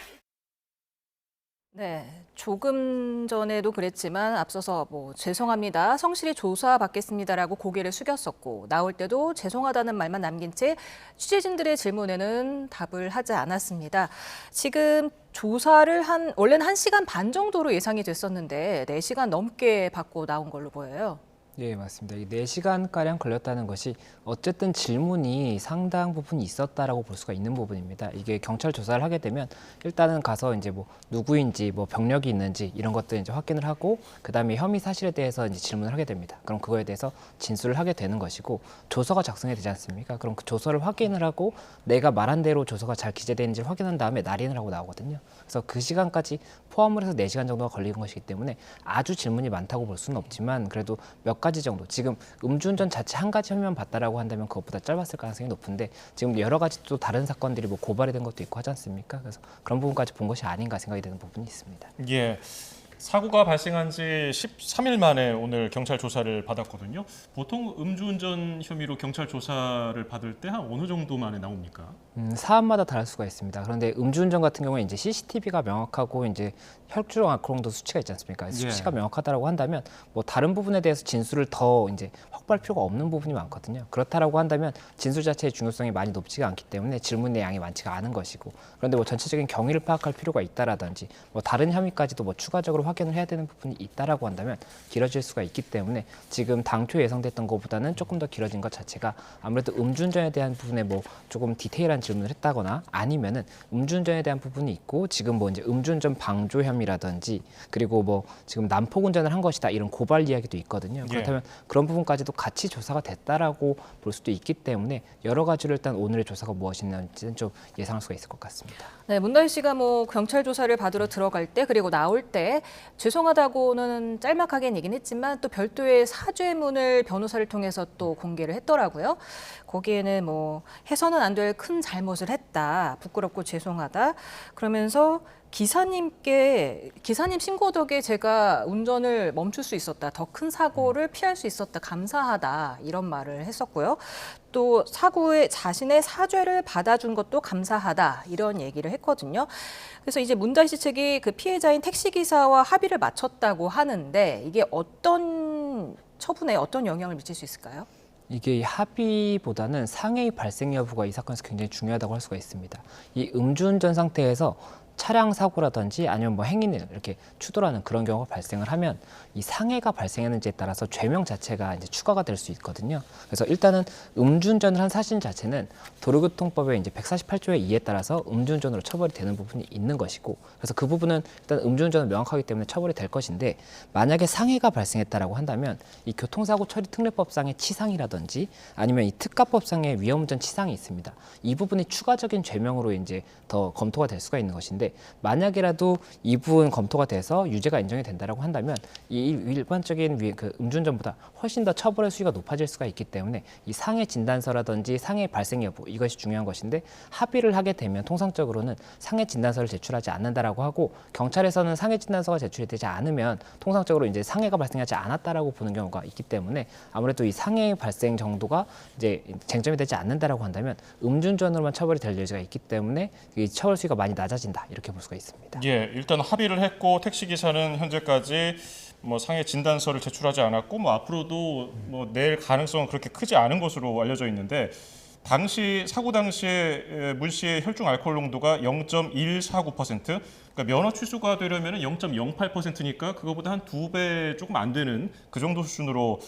[SPEAKER 1] 네, 조금 전에도 그랬지만 앞서서 죄송합니다, 성실히 조사받겠습니다라고 고개를 숙였었고 나올 때도 죄송하다는 말만 남긴 채 취재진들의 질문에는 답을 하지 않았습니다. 지금 조사를 원래는 1시간 반 정도로 예상이 됐었는데 4시간 넘게 받고 나온 걸로 보여요.
[SPEAKER 18] 예, 맞습니다. 4시간가량 걸렸다는 것이 어쨌든 질문이 상당 부분 있었다라고 볼 수가 있는 부분입니다. 이게 경찰 조사를 하게 되면 일단은 가서 이제 누구인지 병력이 있는지 이런 것들 이제 확인을 하고 그다음에 혐의 사실에 대해서 이제 질문을 하게 됩니다. 그럼 그거에 대해서 진술을 하게 되는 것이고 조서가 작성이 되지 않습니까? 그럼 그 조서를 확인을 하고 내가 말한 대로 조서가 잘 기재되는지 확인한 다음에 날인을 하고 나오거든요. 그래서 그 시간까지 포함을 해서 4시간 정도가 걸리는 것이기 때문에 아주 질문이 많다고 볼 수는 없지만 그래도 몇 가지 정도, 지금 음주운전 자체 한 가지 혐의만 봤다라고 한다면 그것보다 짧았을 가능성이 높은데 지금 여러 가지 또 다른 사건들이 고발이 된 것도 있고 하지 않습니까? 그래서 그런 부분까지 본 것이 아닌가 생각이 되는 부분이 있습니다.
[SPEAKER 2] 예. 사고가 발생한 지 13일 만에 오늘 경찰 조사를 받았거든요. 보통 음주운전 혐의로 경찰 조사를 받을 때 한 어느 정도 만에 나옵니까?
[SPEAKER 18] 사안마다 다를 수가 있습니다. 그런데 음주운전 같은 경우에 이제 CCTV가 명확하고 이제 혈중 알코올濃도 수치가 있지 않습니까? 수치가 명확하다라고 한다면 다른 부분에 대해서 진술을 더 이제 확보할 필요가 없는 부분이 많거든요. 그렇다라고 한다면 진술 자체의 중요성이 많이 높지가 않기 때문에 질문의 양이 많지가 않은 것이고, 그런데 전체적인 경위를 파악할 필요가 있다라든지 다른 혐의까지도 추가적으로 확인을 해야 되는 부분이 있다라고 한다면 길어질 수가 있기 때문에 지금 당초 예상됐던 것보다는 조금 더 길어진 것 자체가 아무래도 음주운전에 대한 부분에 뭐 조금 디테일한 질문을 했다거나 아니면은 음주운전에 대한 부분이 있고 지금 뭐 이제 음주운전 방조 혐의라든지 그리고 뭐 지금 난폭 운전을 한 것이다 이런 고발 이야기도 있거든요. 그렇다면 그런 부분까지도 같이 조사가 됐다라고 볼 수도 있기 때문에 여러 가지로 일단 오늘의 조사가 무엇이냐는 좀 예상할 수가 있을 것 같습니다.
[SPEAKER 1] 네, 문다희 씨가 뭐 경찰 조사를 받으러 들어갈 때 그리고 나올 때 죄송하다고는 짤막하게 얘기는 했지만 또 별도의 사죄문을 변호사를 통해서 또 공개를 했더라고요. 거기에는 뭐 해서는 안 될 큰 잘못을 했다. 부끄럽고 죄송하다. 그러면서 기사님 신고 덕에 제가 운전을 멈출 수 있었다. 더 큰 사고를 피할 수 있었다. 감사하다. 이런 말을 했었고요. 또 사고에 자신의 사죄를 받아준 것도 감사하다. 이런 얘기를 했거든요. 그래서 이제 문다희 씨 측이 그 피해자인 택시기사와 합의를 마쳤다고 하는데 이게 어떤 처분에 어떤 영향을 미칠 수 있을까요?
[SPEAKER 18] 이게 합의보다는 상해의 발생 여부가 이 사건에서 굉장히 중요하다고 할 수가 있습니다. 이 음주운전 상태에서 차량 사고라든지 아니면 뭐 행인을 이렇게 추돌하는 그런 경우가 발생을 하면 이 상해가 발생했는지에 따라서 죄명 자체가 이제 추가가 될 수 있거든요. 그래서 일단은 음주운전을 한 사실 자체는 도로교통법의 이제 148조의 2에 따라서 음주운전으로 처벌이 되는 부분이 있는 것이고, 그래서 그 부분은 일단 음주운전은 명확하기 때문에 처벌이 될 것인데, 만약에 상해가 발생했다라고 한다면 이 교통사고 처리 특례법상의 치상이라든지 아니면 이 특가법상의 위험운전 치상이 있습니다. 이 부분이 추가적인 죄명으로 이제 더 검토가 될 수가 있는 것인데, 만약이라도 이 부분 검토가 돼서 유죄가 인정이 된다라고 한다면 이 일반적인 그 음주운전보다 훨씬 더 처벌의 수위가 높아질 수가 있기 때문에 이 상해 진단서라든지 상해 발생 여부 이것이 중요한 것인데, 합의를 하게 되면 통상적으로는 상해 진단서를 제출하지 않는다라고 하고, 경찰에서는 상해 진단서가 제출이 되지 않으면 통상적으로 이제 상해가 발생하지 않았다라고 보는 경우가 있기 때문에 아무래도 이 상해 발생 정도가 이제 쟁점이 되지 않는다라고 한다면 음주운전으로만 처벌이 될 여지가 있기 때문에 이 처벌 수위가 많이 낮아진다 이렇게 볼 수가 있습니다.
[SPEAKER 2] 예, 일단 합의를 했고 택시기사는 현재까지 뭐 상해 진단서를 제출하지 않았고 뭐 앞으로도 뭐 낼 가능성은 그렇게 크지 않은 것으로 알려져 있는데, 당시 사고 당시에 문 씨의 혈중 알코올 농도가 0.149%, 그러니까 면허 취소가 되려면 0.08%니까 그거보다 한 2배 조금 안 되는 그 정도 수준으로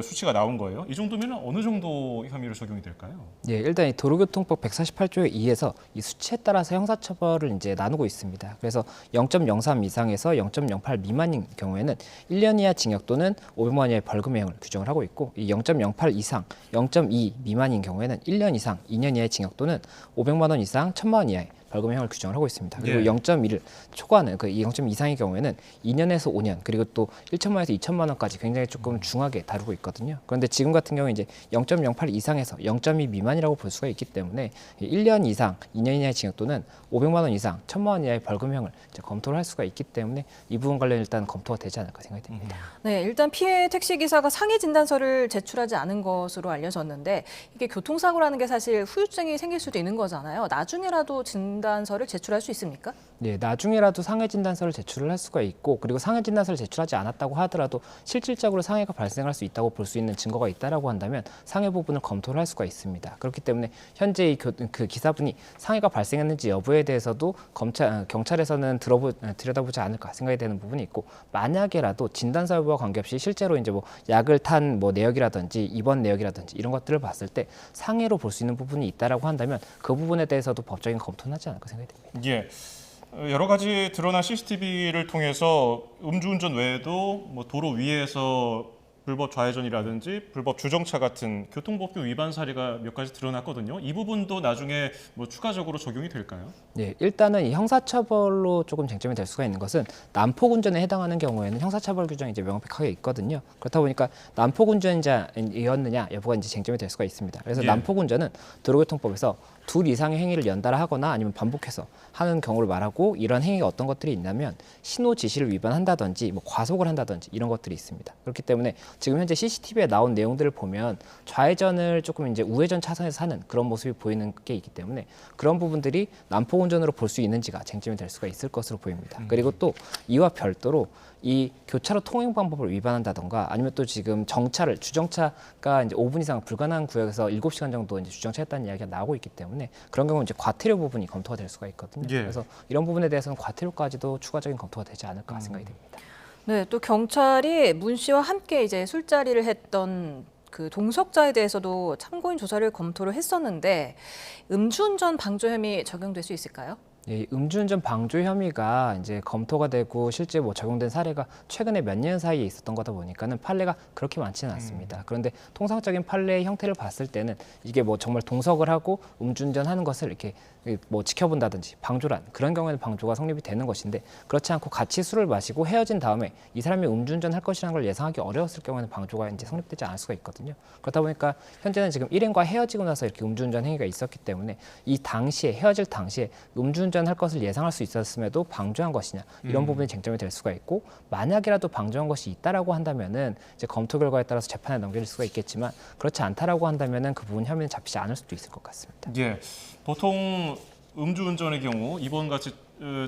[SPEAKER 2] 수치가 나온 거예요. 이 정도면 어느 정도 혐의로 적용이 될까요?
[SPEAKER 18] 예, 일단 이 도로교통법 148조의 2에서 이 수치에 따라서 형사처벌을 이제 나누고 있습니다. 그래서 0.03 이상에서 0.08 미만인 경우에는 1년 이하 징역 또는 500만 원 이하의 벌금형을 규정을 하고 있고, 이 0.08 이상, 0.2 미만인 경우에는 1년 이상, 2년 이하의 징역 또는 500만 원 이상, 1,000만 원 이하의 벌금형을 규정을 하고 있습니다. 그리고 0.1을 초과하는 그 0.2 이상의 경우에는 2년에서 5년, 그리고 또 1천만 원에서 2천만 원까지 굉장히 조금 중하게 다루고 있거든요. 그런데 지금 같은 경우에 이제 0.08 이상에서 0.2 미만이라고 볼 수가 있기 때문에 1년 이상, 2년 이하의 징역 또는 500만 원 이상, 1,000만 원 이하의 벌금형을 이제 검토를 할 수가 있기 때문에 이 부분 관련 일단 검토가 되지 않을까 생각이 듭니다.
[SPEAKER 1] 네, 일단 피해 택시기사가 상해 진단서를 제출하지 않은 것으로 알려졌는데, 이게 교통사고라는 게 사실 후유증이 생길 수도 있는 거잖아요. 나중에라도 진단서를 제출할 수 있습니까?
[SPEAKER 18] 네, 나중에라도 상해 진단서를 제출을 할 수가 있고, 그리고 상해 진단서를 제출하지 않았다고 하더라도 실질적으로 상해가 발생할 수 있다고 볼 수 있는 증거가 있다라고 한다면 상해 부분을 검토를 할 수가 있습니다. 그렇기 때문에 현재 그 기사분이 상해가 발생했는지 여부에 대해서도 경찰에서는 들여다보지 않을까 생각이 되는 부분이 있고, 만약에라도 진단서 여부와 관계없이 실제로 이제 뭐 약을 탄 뭐 내역이라든지 입원 내역이라든지 이런 것들을 봤을 때 상해로 볼 수 있는 부분이 있다라고 한다면 그 부분에 대해서도 법적인 검토는 하지 않을까 생각이 됩니다.
[SPEAKER 2] 예. 여러 가지 드러난 CCTV를 통해서 음주운전 외에도 뭐 도로 위에서 불법 좌회전이라든지 불법 주정차 같은 교통법규 위반 사례가 몇 가지 드러났거든요. 이 부분도 나중에 뭐 추가적으로 적용이 될까요?
[SPEAKER 18] 네, 일단은 이 형사처벌로 조금 쟁점이 될 수가 있는 것은 난폭 운전에 해당하는 경우에는 형사처벌 규정이 이제 명확하게 있거든요. 그렇다 보니까 난폭 운전자였느냐 여부가 이제 쟁점이 될 수가 있습니다. 그래서 난폭 운전은 도로교통법에서 둘 이상의 행위를 연달아 하거나 아니면 반복해서 하는 경우를 말하고, 이런 행위가 어떤 것들이 있냐면 신호 지시를 위반한다든지 뭐 과속을 한다든지 이런 것들이 있습니다. 그렇기 때문에 지금 현재 CCTV에 나온 내용들을 보면 좌회전을 조금 이제 우회전 차선에서 하는 그런 모습이 보이는 게 있기 때문에 그런 부분들이 난폭 운전으로 볼 수 있는지가 쟁점이 될 수가 있을 것으로 보입니다. 그리고 또 이와 별도로 이 교차로 통행 방법을 위반한다던가 아니면 또 지금 정차를 주정차가 이제 5분 이상 불가능한 구역에서 7시간 정도 이제 주정차했다는 이야기가 나오고 있기 때문에 그런 경우는 이제 과태료 부분이 검토가 될 수가 있거든요.
[SPEAKER 2] 예.
[SPEAKER 18] 그래서 이런 부분에 대해서는 과태료까지도 추가적인 검토가 되지 않을까 생각이 됩니다.
[SPEAKER 1] 네, 또 경찰이 문 씨와 함께 이제 술자리를 했던 그 동석자에 대해서도 참고인 조사를 검토를 했었는데 음주운전 방조 혐의 적용될 수 있을까요?
[SPEAKER 18] 예, 음주운전 방조 혐의가 이제 검토가 되고 실제 뭐 적용된 사례가 최근에 몇 년 사이에 있었던 거다 보니까는 판례가 그렇게 많지는 않습니다. 그런데 통상적인 판례의 형태를 봤을 때는 이게 뭐 정말 동석을 하고 음주운전하는 것을 이렇게 뭐 지켜본다든지 방조란 그런 경우에는 방조가 성립이 되는 것인데 그렇지 않고 같이 술을 마시고 헤어진 다음에 이 사람이 음주운전 할 것이라는 걸 예상하기 어려웠을 경우에는 방조가 이제 성립되지 않을 수가 있거든요. 그렇다 보니까 현재는 지금 일행과 헤어지고 나서 이렇게 음주운전 행위가 있었기 때문에 이 당시에 헤어질 당시에 음주운전 할 것을 예상할 수 있었음에도 방조한 것이냐 이런 부분이 쟁점이 될 수가 있고 만약이라도 방조한 것이 있다라고 한다면은 이제 검토 결과에 따라서 재판에 넘길 수가 있겠지만 그렇지 않다라고 한다면은 그 부분 혐의는 잡히지 않을 수도 있을 것 같습니다.
[SPEAKER 2] 예, 보통 음주운전의 경우 이번 같이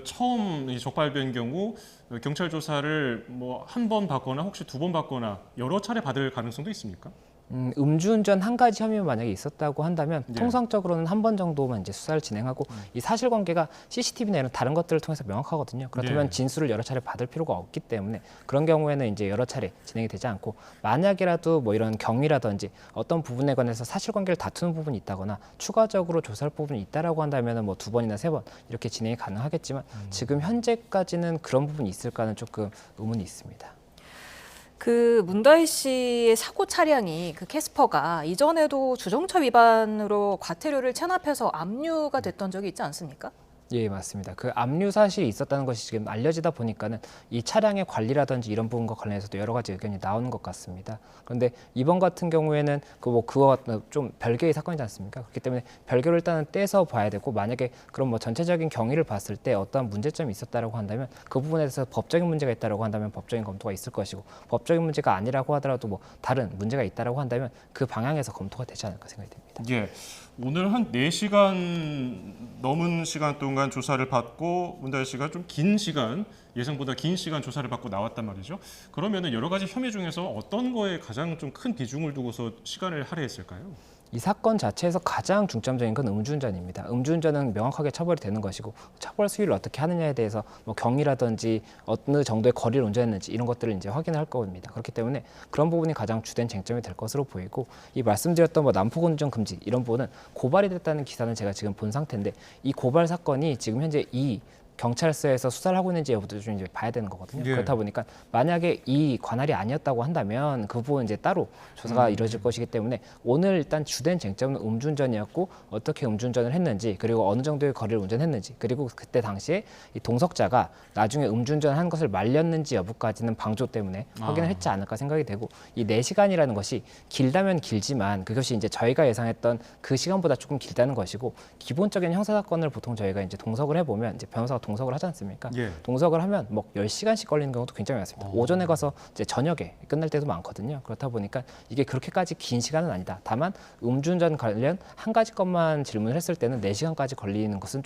[SPEAKER 2] 처음 적발된 경우 경찰 조사를 뭐 한 번 받거나 혹시 2번 받거나 여러 차례 받을 가능성도 있습니까?
[SPEAKER 18] 음주운전 한 가지 혐의가 만약에 있었다고 한다면
[SPEAKER 2] 예.
[SPEAKER 18] 통상적으로는 한 번 정도만 이제 수사를 진행하고 이 사실관계가 CCTV나 이런 다른 것들을 통해서 명확하거든요. 그렇다면
[SPEAKER 2] 예.
[SPEAKER 18] 진술을 여러 차례 받을 필요가 없기 때문에 그런 경우에는 이제 여러 차례 진행이 되지 않고 만약이라도 뭐 이런 경위라든지 어떤 부분에 관해서 사실관계를 다투는 부분이 있다거나 추가적으로 조사할 부분이 있다라고 한다면은 뭐 2번이나 3번 이렇게 진행이 가능하겠지만 지금 현재까지는 그런 부분이 있을까는 조금 의문이 있습니다.
[SPEAKER 1] 그 문다혜 씨의 사고 차량이 그 캐스퍼가 이전에도 주정차 위반으로 과태료를 체납해서 압류가 됐던 적이 있지 않습니까?
[SPEAKER 18] 예, 맞습니다. 그 압류 사실이 있었다는 것이 지금 알려지다 보니까는 이 차량의 관리라든지 이런 부분과 관련해서도 여러 가지 의견이 나오는 것 같습니다. 그런데 이번 같은 경우에는 그와 좀 별개의 사건이지 않습니까? 그렇기 때문에 별개로 일단은 떼서 봐야 되고 만약에 그럼 뭐 전체적인 경위를 봤을 때 어떠한 문제점이 있었다라고 한다면 그 부분에 대해서 법적인 문제가 있다라고 한다면 법적인 검토가 있을 것이고 법적인 문제가 아니라고 하더라도 뭐 다른 문제가 있다라고 한다면 그 방향에서 검토가 되지 않을까 생각이 됩니다.
[SPEAKER 2] 예. 오늘 한 4시간 넘은 시간 동안 조사를 받고 문다혜 씨가 좀 긴 시간, 예상보다 긴 시간 조사를 받고 나왔단 말이죠. 그러면은 여러 가지 혐의 중에서 어떤 거에 가장 좀 큰 비중을 두고서 시간을 할애했을까요?
[SPEAKER 18] 이 사건 자체에서 가장 중점적인 건 음주운전입니다. 음주운전은 명확하게 처벌이 되는 것이고 처벌 수위를 어떻게 하느냐에 대해서 뭐 경위라든지 어느 정도의 거리를 운전했는지 이런 것들을 이제 확인을 할 겁니다. 그렇기 때문에 그런 부분이 가장 주된 쟁점이 될 것으로 보이고 이 말씀드렸던 뭐 난폭운전 금지 이런 부분은 고발이 됐다는 기사는 제가 지금 본 상태인데 이 고발 사건이 지금 현재 이 경찰서에서 수사를 하고 있는지 여부도 좀 이제 봐야 되는 거거든요.
[SPEAKER 2] 예.
[SPEAKER 18] 그렇다 보니까 만약에 이 관할이 아니었다고 한다면 그 부분 이제 따로 조사가 이루어질 것이기 때문에 오늘 일단 주된 쟁점은 음주운전이었고 어떻게 음주운전을 했는지 그리고 어느 정도의 거리를 운전했는지 그리고 그때 당시에 이 동석자가 나중에 음주운전을 한 것을 말렸는지 여부까지는 방조 때문에 확인을 했지 않을까 생각이 되고 이 4시간이라는 것이 길다면 길지만 그것이 이제 저희가 예상했던 그 시간보다 조금 길다는 것이고 기본적인 형사사건을 보통 저희가 이제 동석을 해보면 이제 변호사가 동석을 하지 않습니까?
[SPEAKER 2] 예.
[SPEAKER 18] 동석을 하면 뭐 10시간씩 걸리는 경우도 굉장히 많습니다. 오전에 가서 이제 저녁에 끝날 때도 많거든요. 그렇다 보니까 이게 그렇게까지 긴 시간은 아니다. 다만 음주운전 관련 한 가지 것만 질문을 했을 때는 4시간까지 걸리는 것은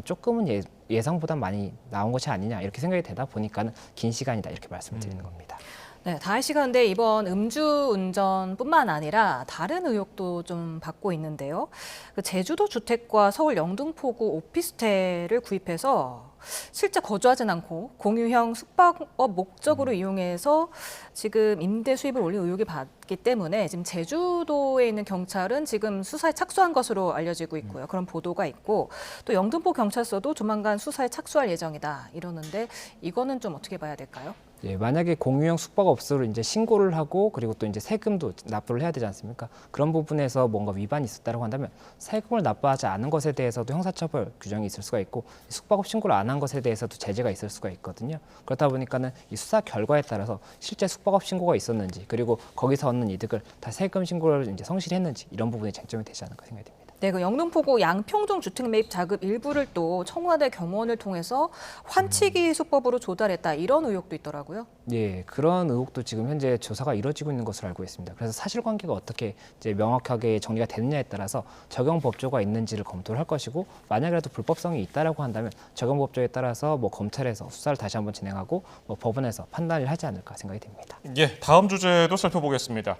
[SPEAKER 18] 조금은 예상보다 많이 나온 것이 아니냐 이렇게 생각이 되다 보니까는 긴 시간이다 이렇게 말씀을 드리는 겁니다.
[SPEAKER 1] 네, 다혜 씨가 근데 이번 음주운전뿐만 아니라 다른 의혹도 좀 받고 있는데요. 그 제주도 주택과 서울 영등포구 오피스텔을 구입해서 실제 거주하진 않고 공유형 숙박업 목적으로 이용해서 지금 임대 수입을 올린 의혹이 받기 때문에 지금 제주도에 있는 경찰은 지금 수사에 착수한 것으로 알려지고 있고요. 그런 보도가 있고 또 영등포 경찰서도 조만간 수사에 착수할 예정이다 이러는데 이거는 좀 어떻게 봐야 될까요?
[SPEAKER 18] 예, 만약에 공유형 숙박업소로 이제 신고를 하고 그리고 또 이제 세금도 납부를 해야 되지 않습니까? 그런 부분에서 뭔가 위반이 있었다고 한다면 세금을 납부하지 않은 것에 대해서도 형사처벌 규정이 있을 수가 있고 숙박업 신고를 안 한 것에 대해서도 제재가 있을 수가 있거든요. 그렇다 보니까는 이 수사 결과에 따라서 실제 숙박업 신고가 있었는지 그리고 거기서 얻는 이득을 다 세금 신고를 이제 성실히 했는지 이런 부분이 쟁점이 되지 않을까 생각이 됩니다.
[SPEAKER 1] 네, 그 영등포구 양평동 주택 매입 자금 일부를 또 청와대 경호원을 통해서 환치기 수법으로 조달했다 이런 의혹도 있더라고요.
[SPEAKER 18] 예, 그런 의혹도 지금 현재 조사가 이루어지고 있는 것으로 알고 있습니다. 그래서 사실관계가 어떻게 이제 명확하게 정리가 되느냐에 따라서 적용 법조가 있는지를 검토를 할 것이고 만약이라도 불법성이 있다라고 한다면 적용 법조에 따라서 뭐 검찰에서 수사를 다시 한번 진행하고 뭐 법원에서 판단을 하지 않을까 생각이 됩니다.
[SPEAKER 2] 예, 다음 주제도 살펴보겠습니다.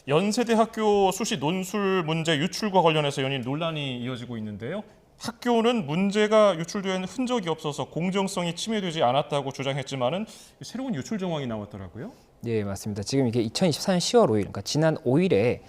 [SPEAKER 2] 연세대학교 수시 논술 문제 유출과 관련해서 연일 논란이 이어지고 있는데요. 학교는 문제가 유출된 흔적이 없어서 공정성이 침해되지 않았다고 주장했지만은 새로운 유출 정황이 나왔더라고요.
[SPEAKER 18] 예, 맞습니다. 지금 이게 2024년 10월 5일, 그러니까 지난 5일에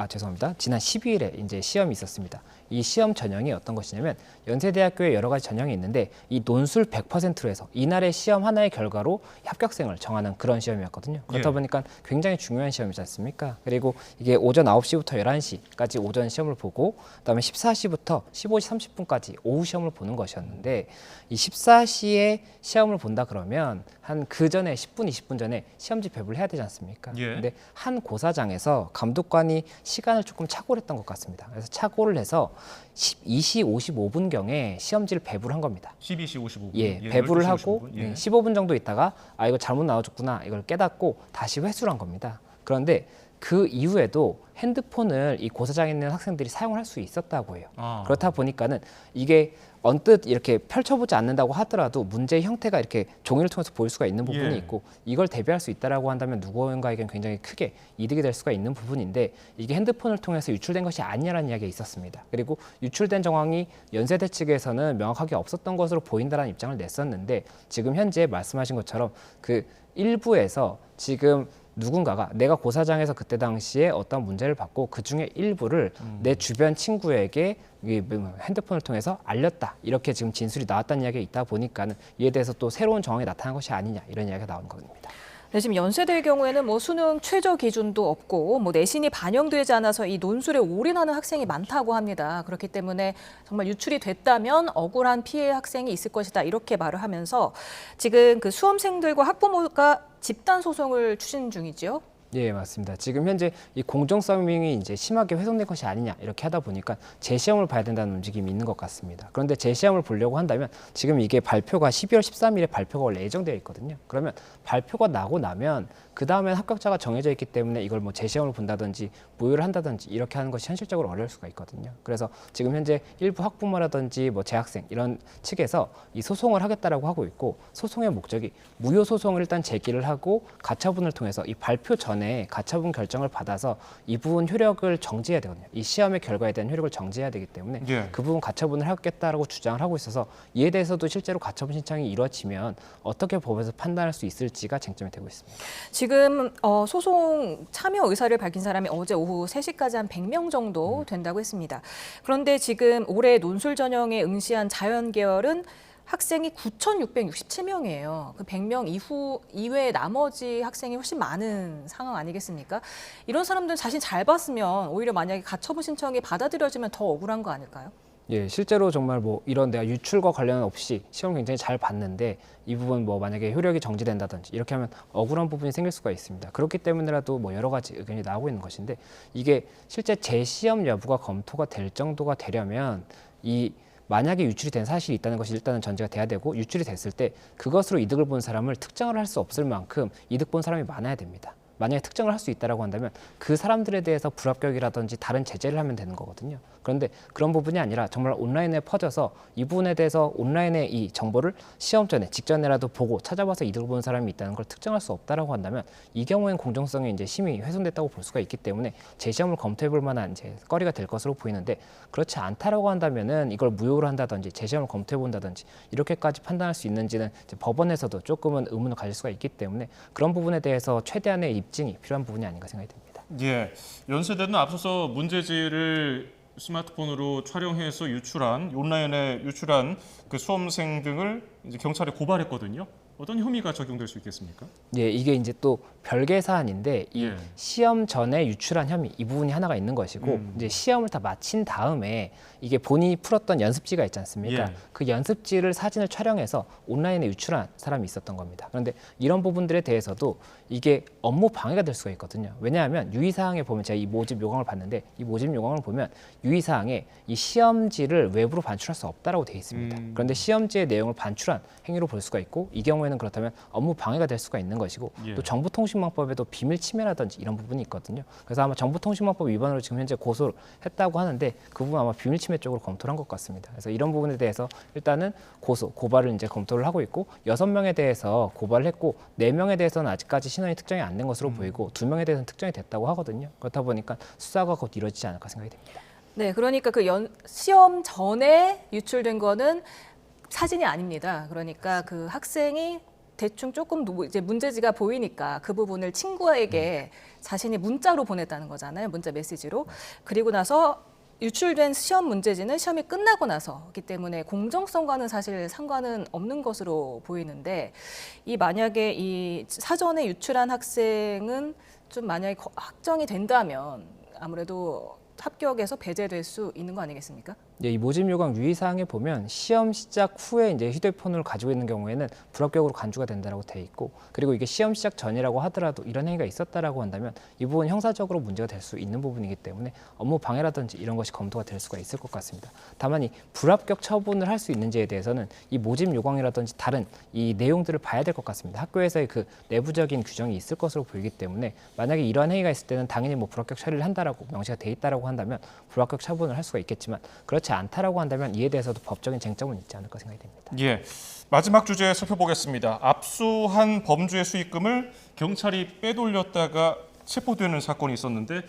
[SPEAKER 18] 죄송합니다. 지난 12일에 이제 시험이 있었습니다. 이 시험 전형이 어떤 것이냐면 연세대학교에 여러 가지 전형이 있는데 이 논술 100%로 해서 이날의 시험 하나의 결과로 합격생을 정하는 그런 시험이었거든요. 그렇다 보니까 굉장히 중요한 시험이지 않습니까? 그리고 이게 오전 9시부터 11시까지 오전 시험을 보고 그다음에 14시부터 15시 30분까지 오후 시험을 보는 것이었는데 이 14시에 시험을 본다 그러면 한 그 전에 10분, 20분 전에 시험지 배부를 해야 되지 않습니까? 근데 한 고사장에서 감독관이 시간을 조금 착오를 했던 것 같습니다. 그래서 착오를 해서 12시 55분경에 시험지를 배부를 한 겁니다.
[SPEAKER 2] 12시 55분.
[SPEAKER 18] 예, 배부를 하고 15분 정도 있다가 이거 잘못 나와줬구나 이걸 깨닫고 다시 회수를 한 겁니다. 그런데 그 이후에도 핸드폰을 이 고사장에 있는 학생들이 사용을 할 수 있었다고 해요. 그렇다 보니까는 이게 언뜻 이렇게 펼쳐보지 않는다고 하더라도 문제의 형태가 이렇게 종이를 통해서 보일 수가 있는 부분이 있고 이걸 대비할 수 있다라고 한다면 누구인가에겐 굉장히 크게 이득이 될 수가 있는 부분인데 이게 핸드폰을 통해서 유출된 것이 아니냐라는 이야기가 있었습니다. 그리고 유출된 정황이 연세대 측에서는 명확하게 없었던 것으로 보인다라는 입장을 냈었는데 지금 현재 말씀하신 것처럼 그 일부에서 지금 누군가가 내가 고사장에서 그때 당시에 어떤 문제를 받고 그중에 일부를 내 주변 친구에게 핸드폰을 통해서 알렸다. 이렇게 지금 진술이 나왔다는 이야기가 있다 보니까는 이에 대해서 또 새로운 정황이 나타난 것이 아니냐 이런 이야기가 나오는 겁니다.
[SPEAKER 1] 네, 지금 연세대의 경우에는 뭐 수능 최저 기준도 없고 뭐 내신이 반영되지 않아서 이 논술에 올인하는 학생이 많다고 합니다. 그렇기 때문에 정말 유출이 됐다면 억울한 피해 학생이 있을 것이다 이렇게 말을 하면서 지금 그 수험생들과 학부모가 집단 소송을 추진 중이죠.
[SPEAKER 18] 예, 맞습니다. 지금 현재 이 공정성이 이제 심하게 훼손된 것이 아니냐 이렇게 하다 보니까 재시험을 봐야 된다는 움직임이 있는 것 같습니다. 그런데 재시험을 보려고 한다면 지금 이게 발표가 12월 13일에 발표가 원래 예정되어 있거든요. 그러면 발표가 나고 나면 그 다음에 합격자가 정해져 있기 때문에 이걸 뭐 재시험을 본다든지 무효를 한다든지 이렇게 하는 것이 현실적으로 어려울 수가 있거든요. 그래서 지금 현재 일부 학부모라든지 뭐 재학생 이런 측에서 이 소송을 하겠다라고 하고 있고 소송의 목적이 무효 소송을 일단 제기를 하고 가처분을 통해서 이 발표 전에 가처분 결정을 받아서 이 부분 효력을 정지해야 되거든요. 이 시험의 결과에 대한 효력을 정지해야 되기 때문에 그 부분 가처분을 하겠다라고 주장을 하고 있어서 이에 대해서도 실제로 가처분 신청이 이루어지면 어떻게 법에서 판단할 수 있을지가 쟁점이 되고 있습니다.
[SPEAKER 1] 지금 소송 참여 의사를 밝힌 사람이 어제 오후 3시까지 한 100명 정도 된다고 했습니다. 그런데 지금 올해 논술 전형에 응시한 자연계열은 학생이 9,667명이에요. 그 100명 이외에 나머지 학생이 훨씬 많은 상황 아니겠습니까? 이런 사람들은 자신 잘 봤으면 오히려 만약에 가처분 신청이 받아들여지면 더 억울한 거 아닐까요?
[SPEAKER 18] 예, 실제로 정말 뭐 이런 내가 유출과 관련 없이 시험 굉장히 잘 봤는데 이 부분 뭐 만약에 효력이 정지된다든지 이렇게 하면 억울한 부분이 생길 수가 있습니다. 그렇기 때문에라도 뭐 여러 가지 의견이 나오고 있는 것인데 이게 실제 재시험 여부가 검토가 될 정도가 되려면 이 만약에 유출이 된 사실이 있다는 것이 일단은 전제가 돼야 되고 유출이 됐을 때 그것으로 이득을 본 사람을 특정을 할 수 없을 만큼 이득 본 사람이 많아야 됩니다. 만약에 특정을 할 수 있다고 한다면 그 사람들에 대해서 불합격이라든지 다른 제재를 하면 되는 거거든요. 그런데 그런 부분이 아니라 정말 온라인에 퍼져서 이 부분에 대해서 온라인에 이 정보를 시험 전에 직전에라도 보고 찾아봐서 이득을 본 사람이 있다는 걸 특정할 수 없다라고 한다면 이 경우엔 공정성이 이제 심히 훼손됐다고 볼 수가 있기 때문에 재시험을 검토해 볼 만한 이제 거리가 될 것으로 보이는데 그렇지 않다라고 한다면은 이걸 무효로 한다든지 재시험을 검토해 본다든지 이렇게까지 판단할 수 있는지는 이제 법원에서도 조금은 의문을 가질 수가 있기 때문에 그런 부분에 대해서 최대한의 입증이 필요한 부분이 아닌가 생각이 듭니다.
[SPEAKER 2] 예, 연세대는 앞서서 문제지를 스마트폰으로 촬영해서 온라인에 유출한 그 수험생 등을 이제 경찰에 고발했거든요. 어떤 혐의가 적용될 수 있겠습니까?
[SPEAKER 18] 예, 이게 이제 또 별개 사안인데 이
[SPEAKER 2] 예.
[SPEAKER 18] 시험 전에 유출한 혐의 이 부분이 하나가 있는 것이고 이제 시험을 다 마친 다음에 이게 본인이 풀었던 연습지가 있지 않습니까?
[SPEAKER 2] 예.
[SPEAKER 18] 그 연습지를 사진을 촬영해서 온라인에 유출한 사람이 있었던 겁니다. 그런데 이런 부분들에 대해서도 이게 업무 방해가 될 수가 있거든요. 왜냐하면 유의사항에 보면 제가 이 모집 요강을 봤는데 이 모집 요강을 보면 유의사항에 이 시험지를 외부로 반출할 수 없다라고 되어 있습니다. 그런데 시험지의 내용을 반출한 행위로 볼 수가 있고 이 경우에는 그렇다면 업무 방해가 될 수가 있는 것이고
[SPEAKER 2] 예.
[SPEAKER 18] 또 정보통신망법에도 비밀 침해라든지 이런 부분이 있거든요. 그래서 아마 정보통신망법 위반으로 지금 현재 고소를 했다고 하는데 그 부분 아마 비밀 침해 쪽으로 검토를 한 것 같습니다. 그래서 이런 부분에 대해서 일단은 고발을 이제 검토를 하고 있고 6명에 대해서 고발을 했고 4명에 대해서는 아직까지 신원이 특정이 안 된 것으로 보이고 2명에 대해서는 특정이 됐다고 하거든요. 그렇다 보니까 수사가 곧 이루어지지 않을까 생각이 됩니다.
[SPEAKER 1] 네, 그러니까 그 시험 전에 유출된 거는 사진이 아닙니다. 그러니까 그 학생이 대충 조금 이제 문제지가 보이니까 그 부분을 친구에게 자신이 문자로 보냈다는 거잖아요. 문자 메시지로. 그리고 나서 유출된 시험 문제지는 시험이 끝나고 나서기 때문에 공정성과는 사실 상관은 없는 것으로 보이는데 만약에 이 사전에 유출한 학생은 좀 만약에 확정이 된다면 아무래도 합격에서 배제될 수 있는 거 아니겠습니까?
[SPEAKER 18] 예, 이 모집 요강 유의사항에 보면 시험 시작 후에 이제 휴대폰을 가지고 있는 경우에는 불합격으로 간주가 된다라고 돼 있고 그리고 이게 시험 시작 전이라고 하더라도 이런 행위가 있었다라고 한다면 이 부분 형사적으로 문제가 될 수 있는 부분이기 때문에 업무 방해라든지 이런 것이 검토가 될 수가 있을 것 같습니다. 다만 이 불합격 처분을 할 수 있는지에 대해서는 이 모집 요강이라든지 다른 이 내용들을 봐야 될 것 같습니다. 학교에서의 그 내부적인 규정이 있을 것으로 보이기 때문에 만약에 이러한 행위가 있을 때는 당연히 뭐 불합격 처리를 한다라고 명시가 돼 있다라고 한다면 불합격 처분을 할 수가 있겠지만 그렇지 않다라고 한다면 이에 대해서도 법적인 쟁점은 있지 않을까 생각이 됩니다.
[SPEAKER 2] 예, 마지막 주제 살펴보겠습니다. 압수한 범주의 수익금을 경찰이 빼돌렸다가 체포되는 사건이 있었는데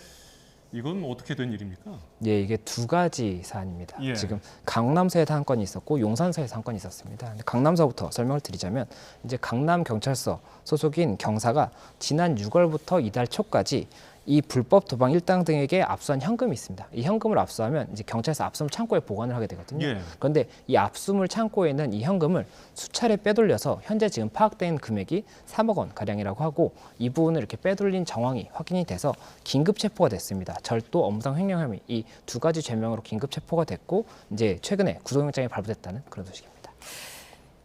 [SPEAKER 2] 이건 어떻게 된 일입니까?
[SPEAKER 18] 예, 이게 두 가지 사안입니다.
[SPEAKER 2] 예.
[SPEAKER 18] 지금 강남서에도 한 건이 있었고 용산서에서 한 건이 있었습니다. 강남서부터 설명을 드리자면 이제 강남경찰서 소속인 경사가 지난 6월부터 이달 초까지 이 불법 도박 일당 등에게 압수한 현금이 있습니다. 이 현금을 압수하면 이제 경찰서 압수물 창고에 보관을 하게 되거든요.
[SPEAKER 2] 예.
[SPEAKER 18] 그런데 이 압수물 창고에 있는 이 현금을 수차례 빼돌려서 현재 지금 파악된 금액이 3억 원 가량이라고 하고 이 부분을 이렇게 빼돌린 정황이 확인이 돼서 긴급 체포가 됐습니다. 절도, 업무상 횡령 혐의 이 두 가지 죄명으로 긴급 체포가 됐고 이제 최근에 구속영장이 발부됐다는 그런 소식입니다.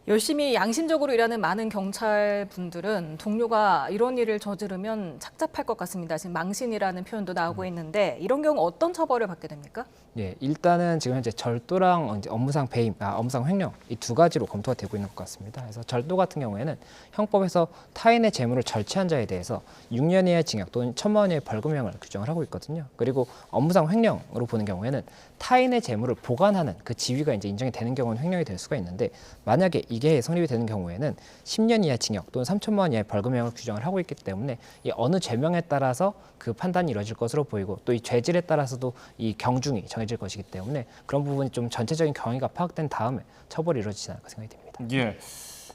[SPEAKER 1] 열심히 양심적으로 일하는 많은 경찰 분들은 동료가 이런 일을 저지르면 착잡할 것 같습니다. 지금 망신이라는 표현도 나오고 있는데 이런 경우 어떤 처벌을 받게 됩니까?
[SPEAKER 18] 예, 일단은 지금 현재 절도랑 이제 업무상 배임, 업무상 횡령 이 두 가지로 검토가 되고 있는 것 같습니다. 그래서 절도 같은 경우에는 형법에서 타인의 재물을 절취한 자에 대해서 6년 이하의 징역 또는 1,000만 원 이하의 벌금형을 규정을 하고 있거든요. 그리고 업무상 횡령으로 보는 경우에는 타인의 재물을 보관하는 그 지위가 이제 인정이 되는 경우는 횡령이 될 수가 있는데 만약에 이게 성립이 되는 경우에는 10년 이하 징역 또는 3,000만 원 이하의 벌금형을 규정을 하고 있기 때문에 이 어느 죄명에 따라서 그 판단이 이루어질 것으로 보이고 또 이 죄질에 따라서도 이 경중이 정해질 것이기 때문에 그런 부분이 좀 전체적인 경위가 파악된 다음에 처벌이 이루어지지 않을까 생각이 됩니다.
[SPEAKER 2] 예.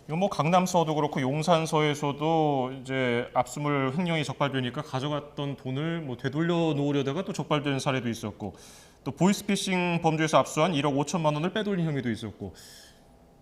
[SPEAKER 2] 이거 뭐 강남서도 그렇고 용산서에서도 이제 압수물 횡령이 적발되니까 가져갔던 돈을 뭐 되돌려 놓으려다가 또 적발되는 사례도 있었고 또 보이스피싱 범죄에서 압수한 1억 5천만 원을 빼돌린 혐의도 있었고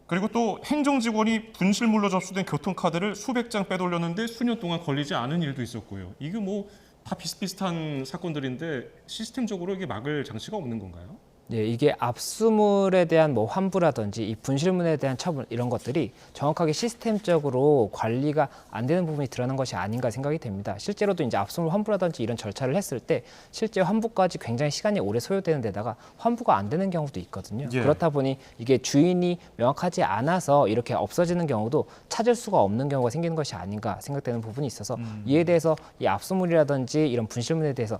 [SPEAKER 2] 그리고 또 행정직원이 분실물로 접수된 교통카드를 수백 장 빼돌렸는데 수년 동안 걸리지 않은 일도 있었고요. 이게 뭐 다 비슷비슷한 사건들인데 시스템적으로 이게 막을 장치가 없는 건가요?
[SPEAKER 18] 예, 이게 압수물에 대한 뭐 환부라든지 이 분실물에 대한 처분 이런 것들이 정확하게 시스템적으로 관리가 안 되는 부분이 드러난 것이 아닌가 생각이 됩니다. 실제로도 이제 압수물 환부라든지 이런 절차를 했을 때 실제 환부까지 굉장히 시간이 오래 소요되는 데다가 환부가 안 되는 경우도 있거든요.
[SPEAKER 2] 예.
[SPEAKER 18] 그렇다 보니 이게 주인이 명확하지 않아서 이렇게 없어지는 경우도 찾을 수가 없는 경우가 생기는 것이 아닌가 생각되는 부분이 있어서 이에 대해서 이 압수물이라든지 이런 분실물에 대해서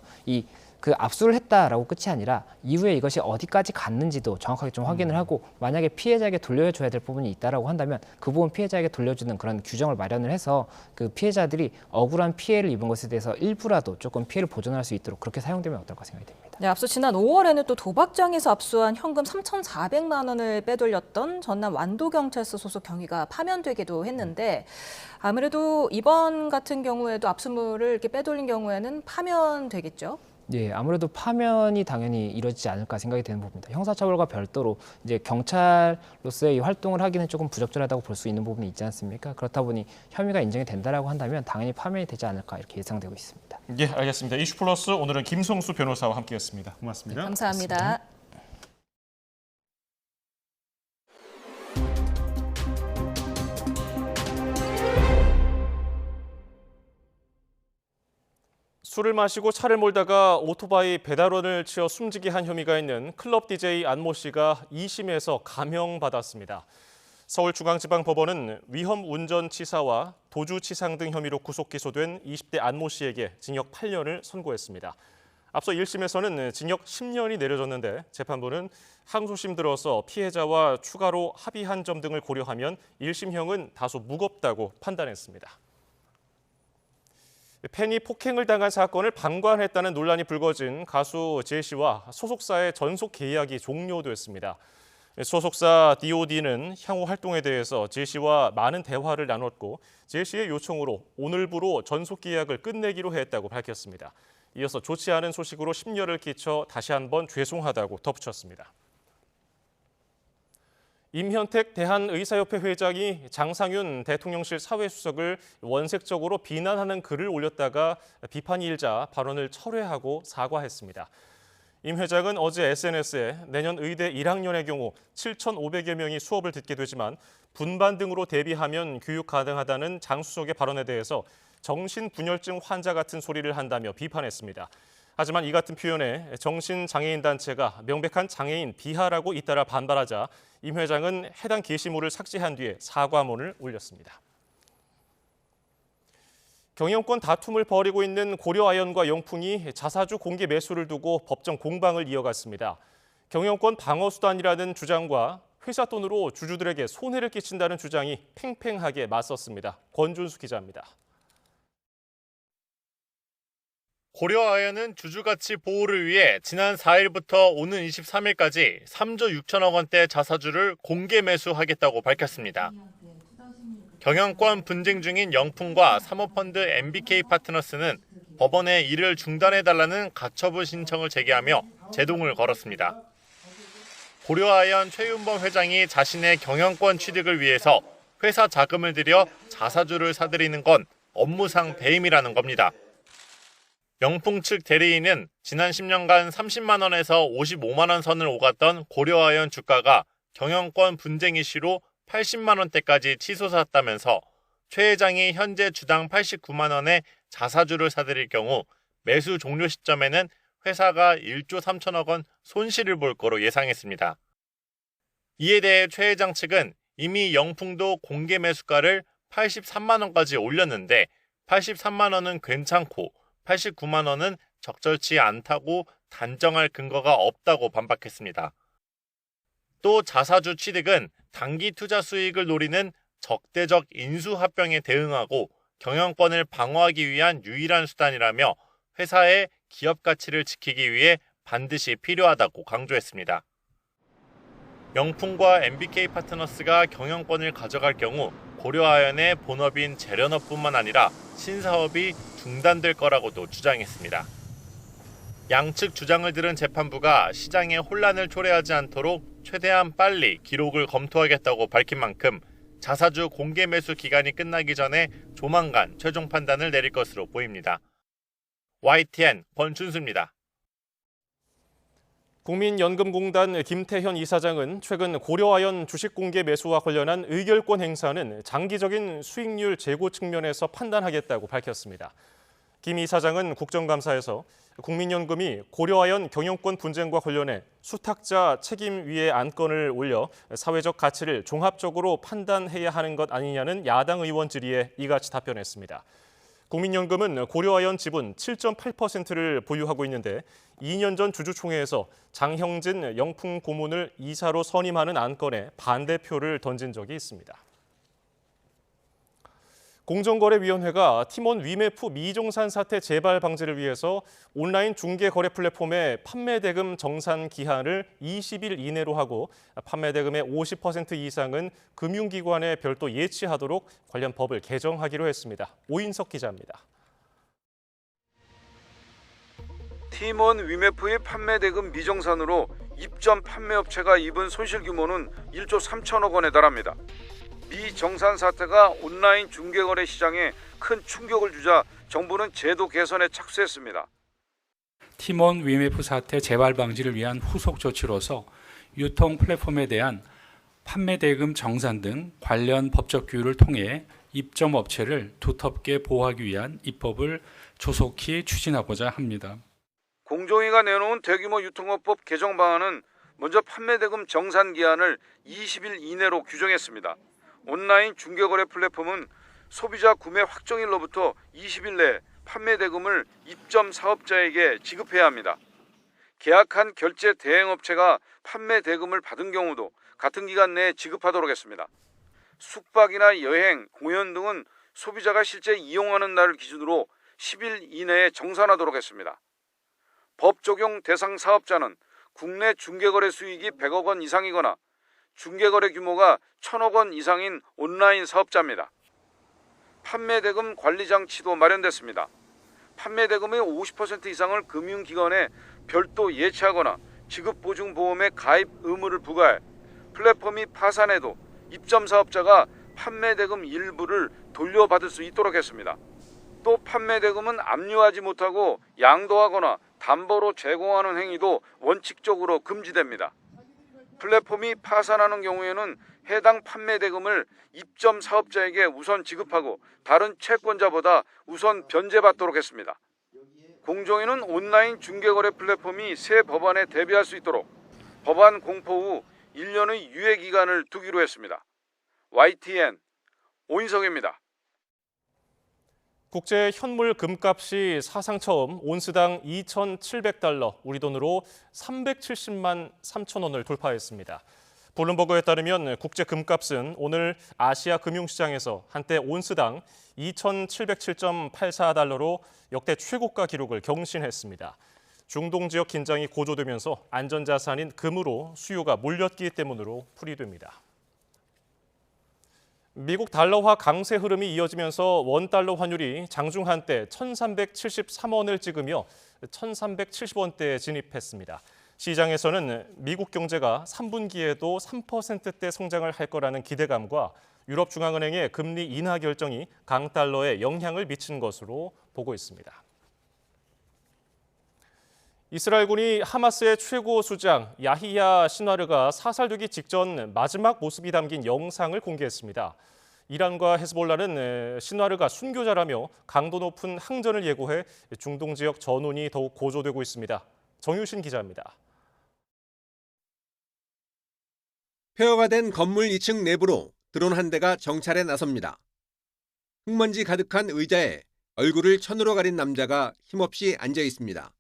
[SPEAKER 18] 그 압수를 했다라고 끝이 아니라 이후에 이것이 어디까지 갔는지도 정확하게 좀 확인을 하고 만약에 피해자에게 돌려줘야 될 부분이 있다라고 한다면 그 부분 피해자에게 돌려주는 그런 규정을 마련을 해서 그 피해자들이 억울한 피해를 입은 것에 대해서 일부라도 조금 피해를 보존할 수 있도록 그렇게 사용되면 어떨까 생각이 됩니다.
[SPEAKER 1] 네, 앞서 지난 5월에는 또 도박장에서 압수한 현금 3,400만 원을 빼돌렸던 전남 완도경찰서 소속 경위가 파면되기도 했는데 아무래도 이번 같은 경우에도 압수물을 이렇게 빼돌린 경우에는 파면되겠죠?
[SPEAKER 18] 예, 아무래도 파면이 당연히 이루어지지 않을까 생각이 되는 부분입니다. 형사처벌과 별도로 이제 경찰로서의 이 활동을 하기는 조금 부적절하다고 볼 수 있는 부분이 있지 않습니까? 그렇다 보니 혐의가 인정이 된다라고 한다면 당연히 파면이 되지 않을까 이렇게 예상되고 있습니다.
[SPEAKER 2] 예, 알겠습니다. 이슈플러스 오늘은 김성수 변호사와 함께했습니다. 고맙습니다.
[SPEAKER 1] 네, 감사합니다.
[SPEAKER 2] 술을 마시고 차를 몰다가 오토바이 배달원을 치어 숨지게 한 혐의가 있는 클럽 DJ 안모 씨가 2심에서 감형받았습니다. 서울중앙지방법원은 위험 운전치사와 도주치상 등 혐의로 구속 기소된 20대 안모 씨에게 징역 8년을 선고했습니다. 앞서 1심에서는 징역 10년이 내려졌는데 재판부는 항소심 들어서 피해자와 추가로 합의한 점 등을 고려하면 1심형은 다소 무겁다고 판단했습니다. 팬이 폭행을 당한 사건을 방관했다는 논란이 불거진 가수 제시와 소속사의 전속 계약이 종료됐습니다. 소속사 DOD는 향후 활동에 대해서 제시와 많은 대화를 나눴고 제시의 요청으로 오늘부로 전속 계약을 끝내기로 했다고 밝혔습니다. 이어서 좋지 않은 소식으로 심려를 끼쳐 다시 한번 죄송하다고 덧붙였습니다. 임현택 대한의사협회 회장이 장상윤 대통령실 사회수석을 원색적으로 비난하는 글을 올렸다가 비판이 일자 발언을 철회하고 사과했습니다. 임 회장은 어제 SNS에 내년 의대 1학년의 경우 7,500여 명이 수업을 듣게 되지만 분반 등으로 대비하면 교육 가능하다는 장 수석의 발언에 대해서 정신분열증 환자 같은 소리를 한다며 비판했습니다. 하지만 이 같은 표현에 정신장애인 단체가 명백한 장애인 비하라고 잇따라 반발하자 임 회장은 해당 게시물을 삭제한 뒤에 사과문을 올렸습니다. 경영권 다툼을 벌이고 있는 고려아연과 영풍이 자사주 공개 매수를 두고 법정 공방을 이어갔습니다. 경영권 방어수단이라는 주장과 회사 돈으로 주주들에게 손해를 끼친다는 주장이 팽팽하게 맞섰습니다. 권준수 기자입니다.
[SPEAKER 8] 고려아연은 주주가치 보호를 위해 지난 4일부터 오는 23일까지 3조 6천억 원대 자사주를 공개 매수하겠다고 밝혔습니다. 경영권 분쟁 중인 영풍과 사모펀드 MBK 파트너스는 법원에 이를 중단해달라는 가처분 신청을 제기하며 제동을 걸었습니다. 고려아연 최윤범 회장이 자신의 경영권 취득을 위해서 회사 자금을 들여 자사주를 사들이는 건 업무상 배임이라는 겁니다. 영풍 측 대리인은 지난 10년간 30만 원에서 55만 원 선을 오갔던 고려아연 주가가 경영권 분쟁 이슈로 80만 원대까지 치솟았다면서 최 회장이 현재 주당 89만 원에 자사주를 사들일 경우 매수 종료 시점에는 회사가 1조 3천억 원 손실을 볼 거로 예상했습니다. 이에 대해 최 회장 측은 이미 영풍도 공개 매수가를 83만 원까지 올렸는데 83만 원은 괜찮고 89만 원은 적절치 않다고 단정할 근거가 없다고 반박했습니다. 또 자사주 취득은 단기 투자 수익을 노리는 적대적 인수합병에 대응하고 경영권을 방어하기 위한 유일한 수단이라며 회사의 기업 가치를 지키기 위해 반드시 필요하다고 강조했습니다. 영풍과 MBK 파트너스가 경영권을 가져갈 경우 고려아연의 본업인 재련업뿐만 아니라 신사업이 중단될 거라고도 주장했습니다. 양측 주장을 들은 재판부가 시장에 혼란을 초래하지 않도록 최대한 빨리 기록을 검토하겠다고 밝힌 만큼 자사주 공개 매수 기간이 끝나기 전에 조만간 최종 판단을 내릴 것으로 보입니다. YTN 권준수입니다.
[SPEAKER 2] 국민연금공단 김태현 이사장은 최근 고려아연 주식 공개 매수와 관련한 의결권 행사는 장기적인 수익률 제고 측면에서 판단하겠다고 밝혔습니다. 김 이사장은 국정감사에서 국민연금이 고려아연 경영권 분쟁과 관련해 수탁자 책임위에 안건을 올려 사회적 가치를 종합적으로 판단해야 하는 것 아니냐는 야당 의원 질의에 이같이 답변했습니다. 국민연금은 고려아연 지분 7.8%를 보유하고 있는데 2년 전 주주총회에서 장형진 영풍 고문을 이사로 선임하는 안건에 반대표를 던진 적이 있습니다. 공정거래위원회가 팀원 위메프 미정산 사태 재발 방지를 위해서 온라인 중개거래 플랫폼의 판매 대금 정산 기한을 20일 이내로 하고 판매 대금의 50% 이상은 금융기관에 별도 예치하도록 관련 법을 개정하기로 했습니다. 오인석 기자입니다.
[SPEAKER 19] 팀원 위메프의 판매 대금 미정산으로 입점 판매업체가 입은 손실 규모는 1조 3천억 원에 달합니다. 미정산 사태가 온라인 중개거래 시장에 큰 충격을 주자 정부는 제도 개선에 착수했습니다.
[SPEAKER 20] 팀원 위메프 사태 재발 방지를 위한 후속 조치로서 유통 플랫폼에 대한 판매 대금 정산 등 관련 법적 규율을 통해 입점 업체를 두텁게 보호하기 위한 입법을 조속히 추진하고자 합니다.
[SPEAKER 19] 공정위가 내놓은 대규모 유통업법 개정 방안은 먼저 판매 대금 정산 기한을 20일 이내로 규정했습니다. 온라인 중개거래 플랫폼은 소비자 구매 확정일로부터 20일 내 판매 대금을 입점 사업자에게 지급해야 합니다. 계약한 결제 대행업체가 판매 대금을 받은 경우도 같은 기간 내에 지급하도록 했습니다. 숙박이나 여행, 공연 등은 소비자가 실제 이용하는 날을 기준으로 10일 이내에 정산하도록 했습니다. 법 적용 대상 사업자는 국내 중개거래 수익이 100억 원 이상이거나 중개거래 규모가 1,000억 원 이상인 온라인 사업자입니다. 판매대금 관리장치도 마련됐습니다. 판매대금의 50% 이상을 금융기관에 별도 예치하거나 지급보증보험에 가입 의무를 부과해 플랫폼이 파산해도 입점 사업자가 판매대금 일부를 돌려받을 수 있도록 했습니다. 또 판매대금은 압류하지 못하고 양도하거나 담보로 제공하는 행위도 원칙적으로 금지됩니다. 플랫폼이 파산하는 경우에는 해당 판매 대금을 입점 사업자에게 우선 지급하고 다른 채권자보다 우선 변제받도록 했습니다. 공정위는 온라인 중개거래 플랫폼이 새 법안에 대비할 수 있도록 법안 공포 후 1년의 유예 기간을 두기로 했습니다. YTN 오인석입니다.
[SPEAKER 2] 국제 현물 금값이 사상 처음 온스당 2,700달러, 우리 돈으로 370만 3천 원을 돌파했습니다. 블룸버그에 따르면 국제 금값은 오늘 아시아 금융시장에서 한때 온스당 2,707.84달러로 역대 최고가 기록을 경신했습니다. 중동 지역 긴장이 고조되면서 안전자산인 금으로 수요가 몰렸기 때문으로 풀이됩니다. 미국 달러화 강세 흐름이 이어지면서 원달러 환율이 장중 한때 1,373원을 찍으며 1,370원대에 진입했습니다. 시장에서는 미국 경제가 3분기에도 3%대 성장을 할 거라는 기대감과 유럽중앙은행의 금리 인하 결정이 강달러에 영향을 미친 것으로 보고 있습니다. 이스라엘군이 하마스의 최고 수장 야히야 신와르가 사살되기 직전 마지막 모습이 담긴 영상을 공개했습니다. 이란과 헤즈볼라는 신와르가 순교자라며 강도 높은 항전을 예고해 중동 지역 전운이 더욱 고조되고 있습니다. 정유신 기자입니다.
[SPEAKER 21] 폐허가 된 건물 2층 내부로 드론 한 대가 정찰에 나섭니다. 흙먼지 가득한 의자에 얼굴을 천으로 가린 남자가 힘없이 앉아 있습니다.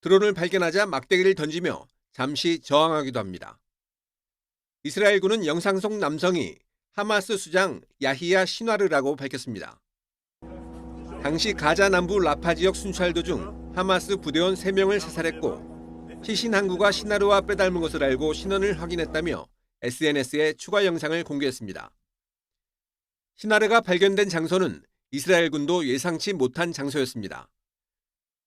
[SPEAKER 21] 드론을 발견하자 막대기를 던지며 잠시 저항하기도 합니다. 이스라엘군은 영상 속 남성이 하마스 수장 야히야 신와르라고 밝혔습니다. 당시 가자 남부 라파 지역 순찰 도중 하마스 부대원 3명을 사살했고 시신 항구가 신와르와 빼닮은 것을 알고 신원을 확인했다며 SNS에 추가 영상을 공개했습니다. 신와르가 발견된 장소는 이스라엘군도 예상치 못한 장소였습니다.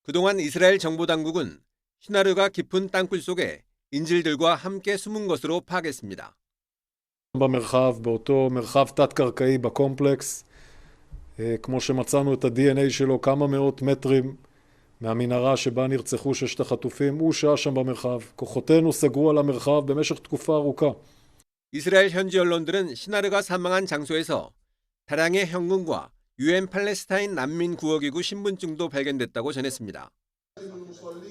[SPEAKER 21] 그동안 이스라엘 정보당국은 신와르가 깊은 땅굴 속에 인질들과 함께 숨은 것으로 파악했습니다.
[SPEAKER 22] במרחב, באותו מרחב תת-קרקעי בקומפלקס, כמו שמצאנו את ה-DNA שלו כמה מאות מטרים מהמנהרה שבה נרצחו 6 החטופים, הוא שהה שם במרחב. כוחותינו סגרו על המרחב במשך תקופה ארוכה.
[SPEAKER 21] 이스라엘 현지 언론들은 신와르가 사망한 장소에서 다량의 현금과 UN 팔레스타인 난민 구호기구 신분증도 발견됐다고 전했습니다.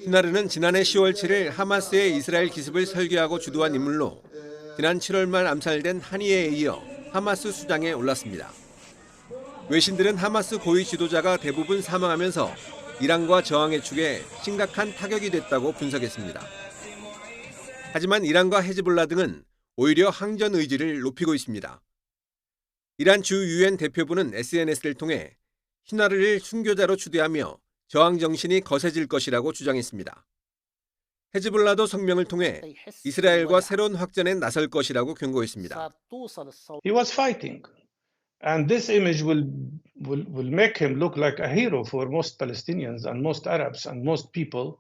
[SPEAKER 21] 신와르는 지난해 10월 7일 하마스의 이스라엘 기습을 설계하고 주도한 인물로 지난 7월 말 암살된 하니에 이어 하마스 수장에 올랐습니다. 외신들은 하마스 고위 지도자가 대부분 사망하면서 이란과 저항의 축에 심각한 타격이 됐다고 분석했습니다. 하지만 이란과 헤즈볼라 등은 오히려 항전 의지를 높이고 있습니다. 이란 주 UN 대표부는 SNS를 통해 신와르를 순교자로 추대하며 저항 정신이 거세질 것이라고 주장했습니다. 헤즈볼라도 성명을 통해 이스라엘과 새로운 확전에 나설 것이라고 경고했습니다.
[SPEAKER 23] He was fighting, and this image will
[SPEAKER 6] will make him look like a hero for most Palestinians and most Arabs and most people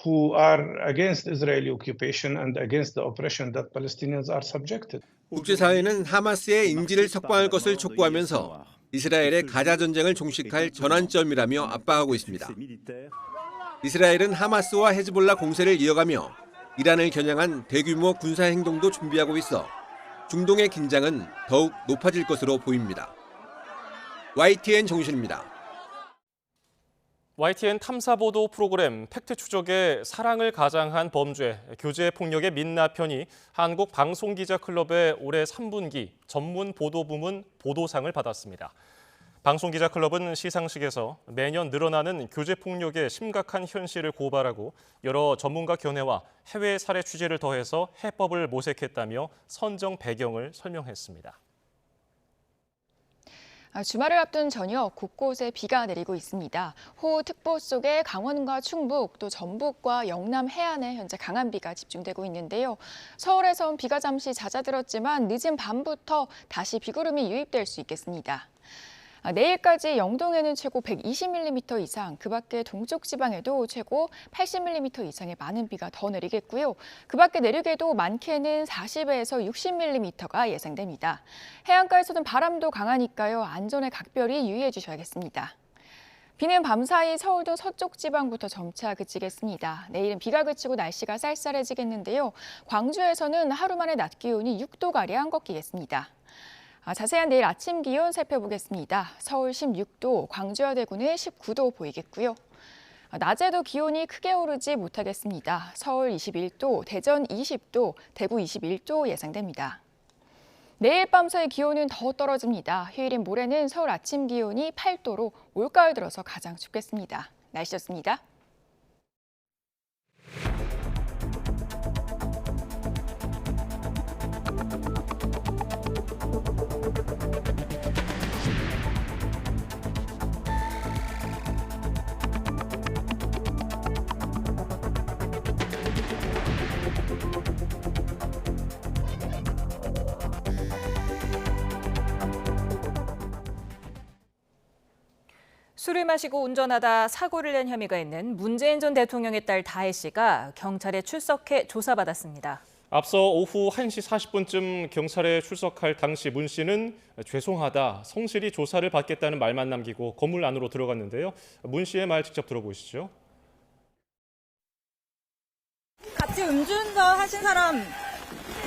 [SPEAKER 6] who are against Israeli occupation and against the oppression that Palestinians are subjected.
[SPEAKER 21] 국제사회는 하마스의 인지를 석방할 것을 촉구하면서 이스라엘의 가자 전쟁을 종식할 전환점이라며 압박하고 있습니다. 이스라엘은 하마스와 헤즈볼라 공세를 이어가며 이란을 겨냥한 대규모 군사 행동도 준비하고 있어 중동의 긴장은 더욱 높아질 것으로 보입니다. YTN 정신입니다.
[SPEAKER 2] YTN 탐사보도 프로그램 팩트추적의 사랑을 가장한 범죄, 교제폭력의 민낯편이 한국방송기자클럽의 올해 3분기 전문 보도부문 보도상을 받았습니다. 방송기자클럽은 시상식에서 매년 늘어나는 교제폭력의 심각한 현실을 고발하고 여러 전문가 견해와 해외 사례 취재를 더해서 해법을 모색했다며 선정 배경을 설명했습니다.
[SPEAKER 7] 주말을 앞둔 저녁 곳곳에 비가 내리고 있습니다. 호우특보 속에 강원과 충북, 또 전북과 영남 해안에 현재 강한 비가 집중되고 있는데요. 서울에선 비가 잠시 잦아들었지만 늦은 밤부터 다시 비구름이 유입될 수 있겠습니다. 내일까지 영동에는 최고 120mm 이상, 그 밖에 동쪽 지방에도 최고 80mm 이상의 많은 비가 더 내리겠고요. 그 밖에 내륙에도 많게는 40에서 60mm가 예상됩니다. 해안가에서는 바람도 강하니까요. 안전에 각별히 유의해 주셔야겠습니다. 비는 밤사이 서울 등 서쪽 지방부터 점차 그치겠습니다. 내일은 비가 그치고 날씨가 쌀쌀해지겠는데요. 광주에서는 하루 만에 낮 기온이 6도가량 꺾이겠습니다. 자세한 내일 아침 기온 살펴보겠습니다. 서울 16도, 광주와 대구는 19도 보이겠고요. 낮에도 기온이 크게 오르지 못하겠습니다. 서울 21도, 대전 20도, 대구 21도 예상됩니다. 내일 밤 사이 기온은 더 떨어집니다. 휴일인 모레는 서울 아침 기온이 8도로 올가을 들어서 가장 춥겠습니다. 날씨였습니다.
[SPEAKER 1] 술을 마시고 운전하다 사고를 낸 혐의가 있는 문재인 전 대통령의 딸 다혜 씨가 경찰에 출석해 조사받았습니다.
[SPEAKER 2] 앞서 오후 1시 40분쯤 경찰에 출석할 당시 문 씨는 죄송하다, 성실히 조사를 받겠다는 말만 남기고 건물 안으로 들어갔는데요. 문 씨의 말 직접 들어보시죠.
[SPEAKER 3] 같이 음주운전 하신 사람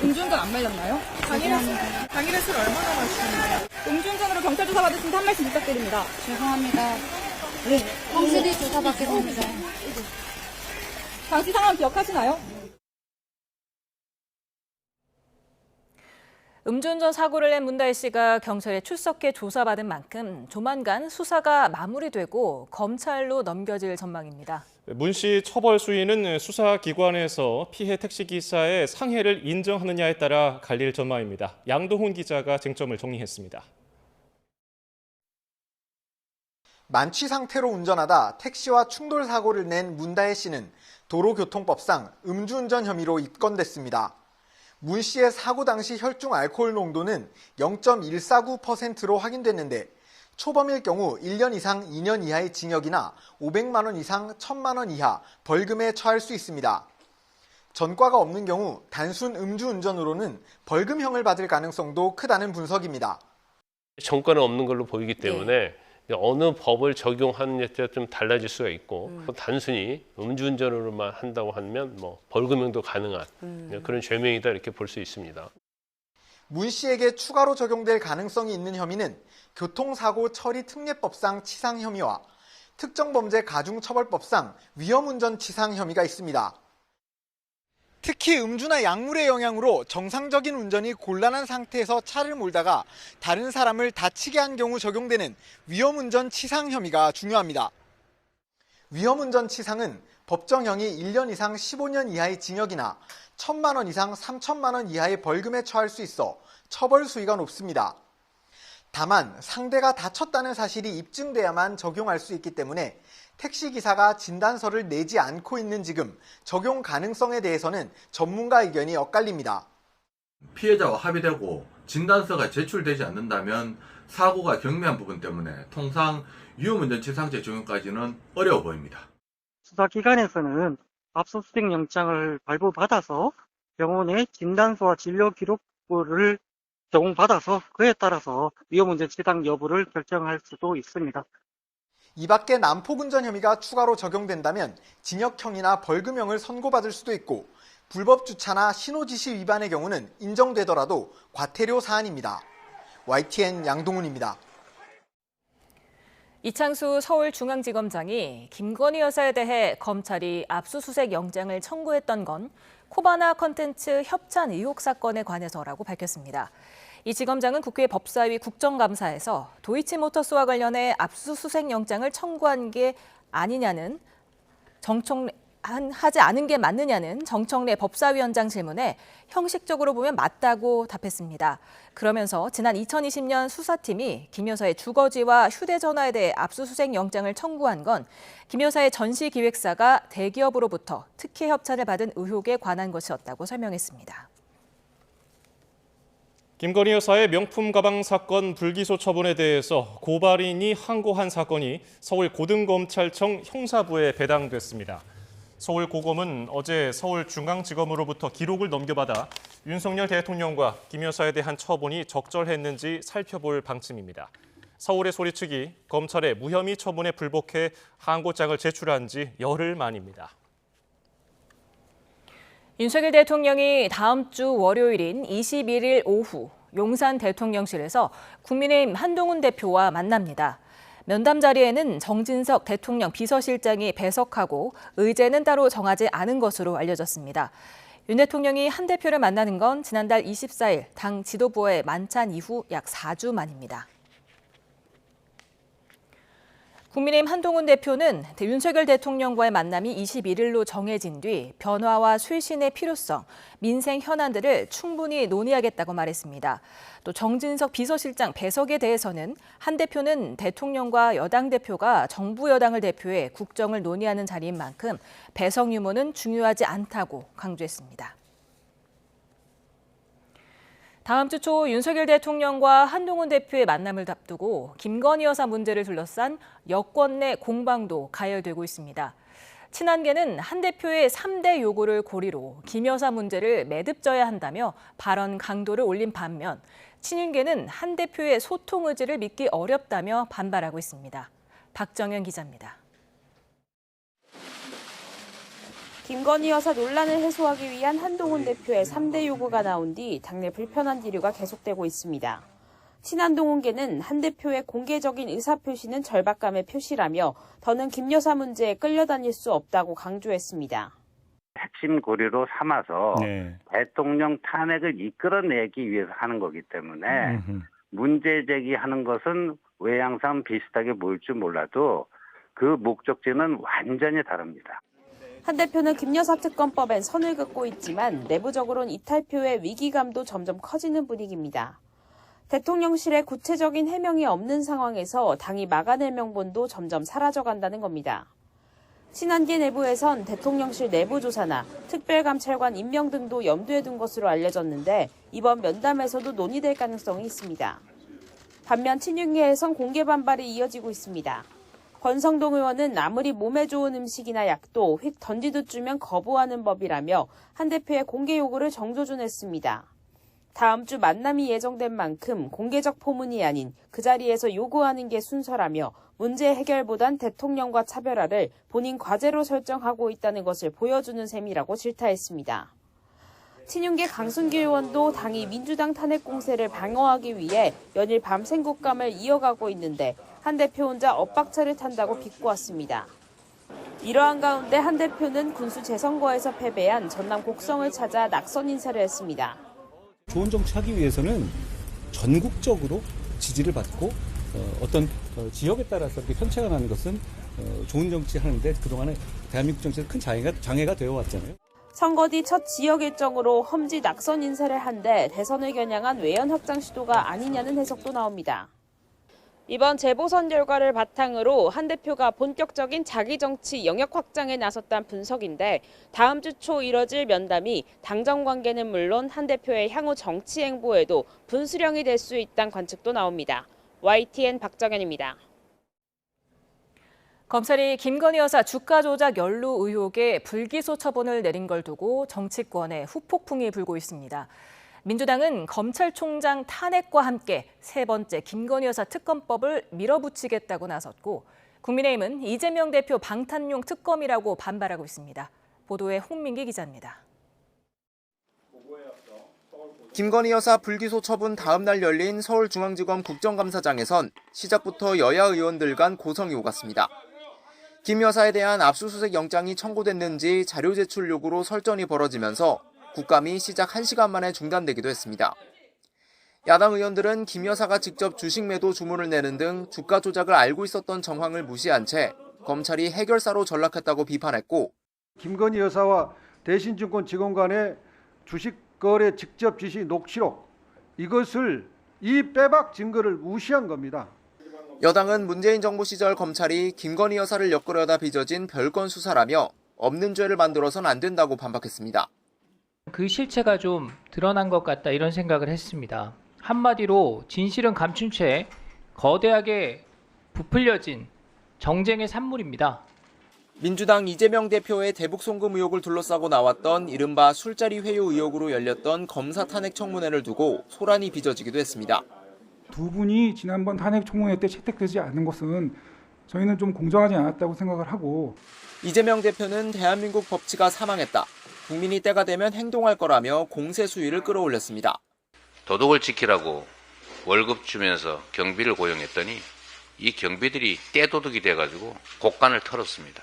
[SPEAKER 3] 음주운전 안 말렸나요? 당일에 술 얼마나 마셨나요? 음주운전으로 경찰 조사 받으신 한 말씀 부탁드립니다.
[SPEAKER 5] 죄송합니다. 성실히 조사받겠습니다.
[SPEAKER 3] 당시 상황 기억하시나요?
[SPEAKER 1] 음주운전 사고를 낸 문다혜 씨가 경찰에 출석해 조사받은 만큼 조만간 수사가 마무리되고 검찰로 넘겨질 전망입니다.
[SPEAKER 2] 문 씨 처벌 수위는 수사기관에서 피해 택시기사의 상해를 인정하느냐에 따라 갈릴 전망입니다. 양동훈 기자가 쟁점을 정리했습니다.
[SPEAKER 23] 만취 상태로 운전하다 택시와 충돌 사고를 낸 문다혜 씨는 도로교통법상 음주운전 혐의로 입건됐습니다. 문 씨의 사고 당시 혈중 알코올 농도는 0.149%로 확인됐는데 초범일 경우 1년 이상 2년 이하의 징역이나 500만 원 이상 1000만 원 이하 벌금에 처할 수 있습니다. 전과가 없는 경우 단순 음주운전으로는 벌금형을 받을 가능성도 크다는 분석입니다.
[SPEAKER 24] 전과는 없는 걸로 보이기 때문에 어느 법을 적용하느냐에 따라 좀 달라질 수가 있고 단순히 음주운전으로만 한다고 하면 벌금형도 가능한 그런 죄명이다 이렇게 볼 수 있습니다.
[SPEAKER 23] 문 씨에게 추가로 적용될 가능성이 있는 혐의는 교통사고 처리 특례법상 치상 혐의와 특정범죄 가중처벌법상 위험운전 치상 혐의가 있습니다. 특히 음주나 약물의 영향으로 정상적인 운전이 곤란한 상태에서 차를 몰다가 다른 사람을 다치게 한 경우 적용되는 위험운전 치상 혐의가 중요합니다. 위험운전 치상은 법정형이 1년 이상 15년 이하의 징역이나 1000만 원 이상 3000만 원 이하의 벌금에 처할 수 있어 처벌 수위가 높습니다. 다만 상대가 다쳤다는 사실이 입증돼야만 적용할 수 있기 때문에 택시기사가 진단서를 내지 않고 있는 지금 적용 가능성에 대해서는 전문가 의견이 엇갈립니다.
[SPEAKER 25] 피해자와 합의되고 진단서가 제출되지 않는다면
[SPEAKER 4] 사고가 경미한 부분 때문에 통상 위험운전치상죄 적용까지는 어려워 보입니다.
[SPEAKER 9] 수사기관에서는 압수수색 영장을 발부받아서 병원의 진단서와 진료 기록부를 제공받아서 그에 따라서 위험운전치상 여부를 결정할 수도 있습니다.
[SPEAKER 23] 이 밖에 난폭운전 혐의가 추가로 적용된다면 징역형이나 벌금형을 선고받을 수도 있고 불법 주차나 신호지시 위반의 경우는 인정되더라도 과태료 사안입니다. YTN 양동훈입니다.
[SPEAKER 1] 이창수 서울중앙지검장이 김건희 여사에 대해 검찰이 압수수색 영장을 청구했던 건 코바나 컨텐츠 협찬 의혹 사건에 관해서라고 밝혔습니다. 이 지검장은 국회 법사위 국정감사에서 도이치모터스와 관련해 압수수색 영장을 청구한 게 아니냐는 하지 않은 게 맞느냐는 정청래 법사위원장 질문에 형식적으로 보면 맞다고 답했습니다. 그러면서 지난 2020년 수사팀이 김 여사의 주거지와 휴대전화에 대해 압수수색 영장을 청구한 건 김 여사의 전시기획사가 대기업으로부터 특혜 협찬을 받은 의혹에 관한 것이었다고 설명했습니다.
[SPEAKER 2] 김건희 여사의 명품 가방 사건 불기소 처분에 대해서 고발인이 항고한 사건이 서울고등검찰청 형사부에 배당됐습니다. 서울고검은 어제 서울중앙지검으로부터 기록을 넘겨받아 윤석열 대통령과 김 여사에 대한 처분이 적절했는지 살펴볼 방침입니다. 서울의 소리치기, 검찰의 무혐의 처분에 불복해 항고장을 제출한 지 열흘 만입니다.
[SPEAKER 1] 윤석열 대통령이 다음 주 월요일인 21일 오후 용산 대통령실에서 국민의힘 한동훈 대표와 만납니다. 면담 자리에는 정진석 대통령 비서실장이 배석하고 의제는 따로 정하지 않은 것으로 알려졌습니다. 윤 대통령이 한 대표를 만나는 건 지난달 24일 당 지도부의 만찬 이후 약 4주 만입니다. 국민의힘 한동훈 대표는 윤석열 대통령과의 만남이 21일로 정해진 뒤 변화와 쇄신의 필요성, 민생 현안들을 충분히 논의하겠다고 말했습니다. 또 정진석 비서실장 배석에 대해서는 한 대표는 대통령과 여당 대표가 정부 여당을 대표해 국정을 논의하는 자리인 만큼 배석 유무는 중요하지 않다고 강조했습니다. 다음 주 초 윤석열 대통령과 한동훈 대표의 만남을 앞두고 김건희 여사 문제를 둘러싼 여권 내 공방도 가열되고 있습니다. 친한계는 한 대표의 3대 요구를 고리로 김 여사 문제를 매듭져야 한다며 발언 강도를 올린 반면 친윤계는 한 대표의 소통 의지를 믿기 어렵다며 반발하고 있습니다. 박정현 기자입니다.
[SPEAKER 10] 김건희 여사 논란을 해소하기 위한 한동훈 대표의 3대 요구가 나온 뒤 당내 불편한 기류가 계속되고 있습니다. 친한동훈계는 한 대표의 공개적인 의사표시는 절박감의 표시라며 더는 김 여사 문제에 끌려다닐 수 없다고 강조했습니다.
[SPEAKER 11] 핵심 고리로 삼아서 대통령 탄핵을 이끌어내기 위해서 하는 거기 때문에 문제 제기하는 것은 외양상 비슷하게 보일 줄 몰라도 그 목적지는 완전히 다릅니다.
[SPEAKER 10] 한 대표는 김 여사 특검법엔 선을 긋고 있지만 내부적으로는 이탈표의 위기감도 점점 커지는 분위기입니다. 대통령실에 구체적인 해명이 없는 상황에서 당이 막아낼 명분도 점점 사라져간다는 겁니다. 친한계 내부에선 대통령실 내부조사나 특별감찰관 임명 등도 염두에 둔 것으로 알려졌는데 이번 면담에서도 논의될 가능성이 있습니다. 반면 친윤계에선 공개 반발이 이어지고 있습니다. 권성동 의원은 아무리 몸에 좋은 음식이나 약도 휙 던지듯 주면 거부하는 법이라며 한 대표의 공개 요구를 정조준했습니다. 다음 주 만남이 예정된 만큼 공개적 포문이 아닌 그 자리에서 요구하는 게 순서라며 문제 해결보단 대통령과 차별화를 본인 과제로 설정하고 있다는 것을 보여주는 셈이라고 질타했습니다. 친윤계 강순기 의원도 당이 민주당 탄핵 공세를 방어하기 위해 연일 밤샘국감을 이어가고 있는데 한 대표 혼자 엇박차를 탄다고 비꼬았습니다. 이러한 가운데 한 대표는 군수 재선거에서 패배한 전남 곡성을 찾아 낙선 인사를 했습니다.
[SPEAKER 25] 좋은 정치 하기 위해서는 전국적으로 지지를 받고 어떤 지역에 따라서 이렇게 편차가 나는 것은 좋은 정치 하는데 그동안에 대한민국 정치에서 큰 장애가 되어 왔잖아요.
[SPEAKER 10] 선거 뒤 첫 지역 일정으로 험지 낙선 인사를 한데 대선을 겨냥한 외연 확장 시도가 아니냐는 해석도 나옵니다. 이번 재보선 결과를 바탕으로 한 대표가 본격적인 자기 정치 영역 확장에 나섰다는 분석인데 다음 주 초 이뤄질 면담이 당정 관계는 물론 한 대표의 향후 정치 행보에도 분수령이 될 수 있다는 관측도 나옵니다. YTN 박정현입니다.
[SPEAKER 1] 검찰이 김건희 여사 주가 조작 연루 의혹에 불기소 처분을 내린 걸 두고 정치권에 후폭풍이 불고 있습니다. 민주당은 검찰총장 탄핵과 함께 세 번째 김건희 여사 특검법을 밀어붙이겠다고 나섰고, 국민의힘은 이재명 대표 방탄용 특검이라고 반발하고 있습니다. 보도에 홍민기 기자입니다.
[SPEAKER 12] 김건희 여사 불기소 처분 다음 날 열린 서울중앙지검 국정감사장에선 시작부터 여야 의원들 간 고성이 오갔습니다. 김 여사에 대한 압수수색 영장이 청구됐는지 자료 제출 요구로 설전이 벌어지면서 국감이 시작 1시간 만에 중단되기도 했습니다. 야당 의원들은 김 여사가 직접 주식 매도 주문을 내는 등 주가 조작을 알고 있었던 정황을 무시한 채 검찰이 해결사로 전락했다고 비판했고,
[SPEAKER 13] 김건희 여사와 대신증권 직원 간의 주식 거래 직접 지시 녹취록, 이것을 이 빼박 증거를 무시한 겁니다.
[SPEAKER 12] 여당은 문재인 정부 시절 검찰이 김건희 여사를 엮으려다 빚어진 별건 수사라며 없는 죄를 만들어선 안 된다고 반박했습니다.
[SPEAKER 15] 그 실체가 좀 드러난 것 같다 이런 생각을 했습니다. 한마디로 진실은 감춘 채 거대하게 부풀려진 정쟁의 산물입니다.
[SPEAKER 12] 민주당 이재명 대표의 대북 송금 의혹을 둘러싸고 나왔던 이른바 술자리 회유 의혹으로 열렸던 검사 탄핵 청문회를 두고 소란이 빚어지기도 했습니다.
[SPEAKER 16] 두 분이 지난번 탄핵 청문회 때 채택되지 않는 것은 저희는 좀 공정하지 않았다고 생각을 하고,
[SPEAKER 12] 이재명 대표는 대한민국 법치가 사망했다. 국민이 때가 되면 행동할 거라며 공세 수위를 끌어올렸습니다.
[SPEAKER 17] 도덕을 지키라고 월급 주면서 경비를 고용했더니 이 경비들이 떼도둑이 돼가지고 곡간을 털었습니다.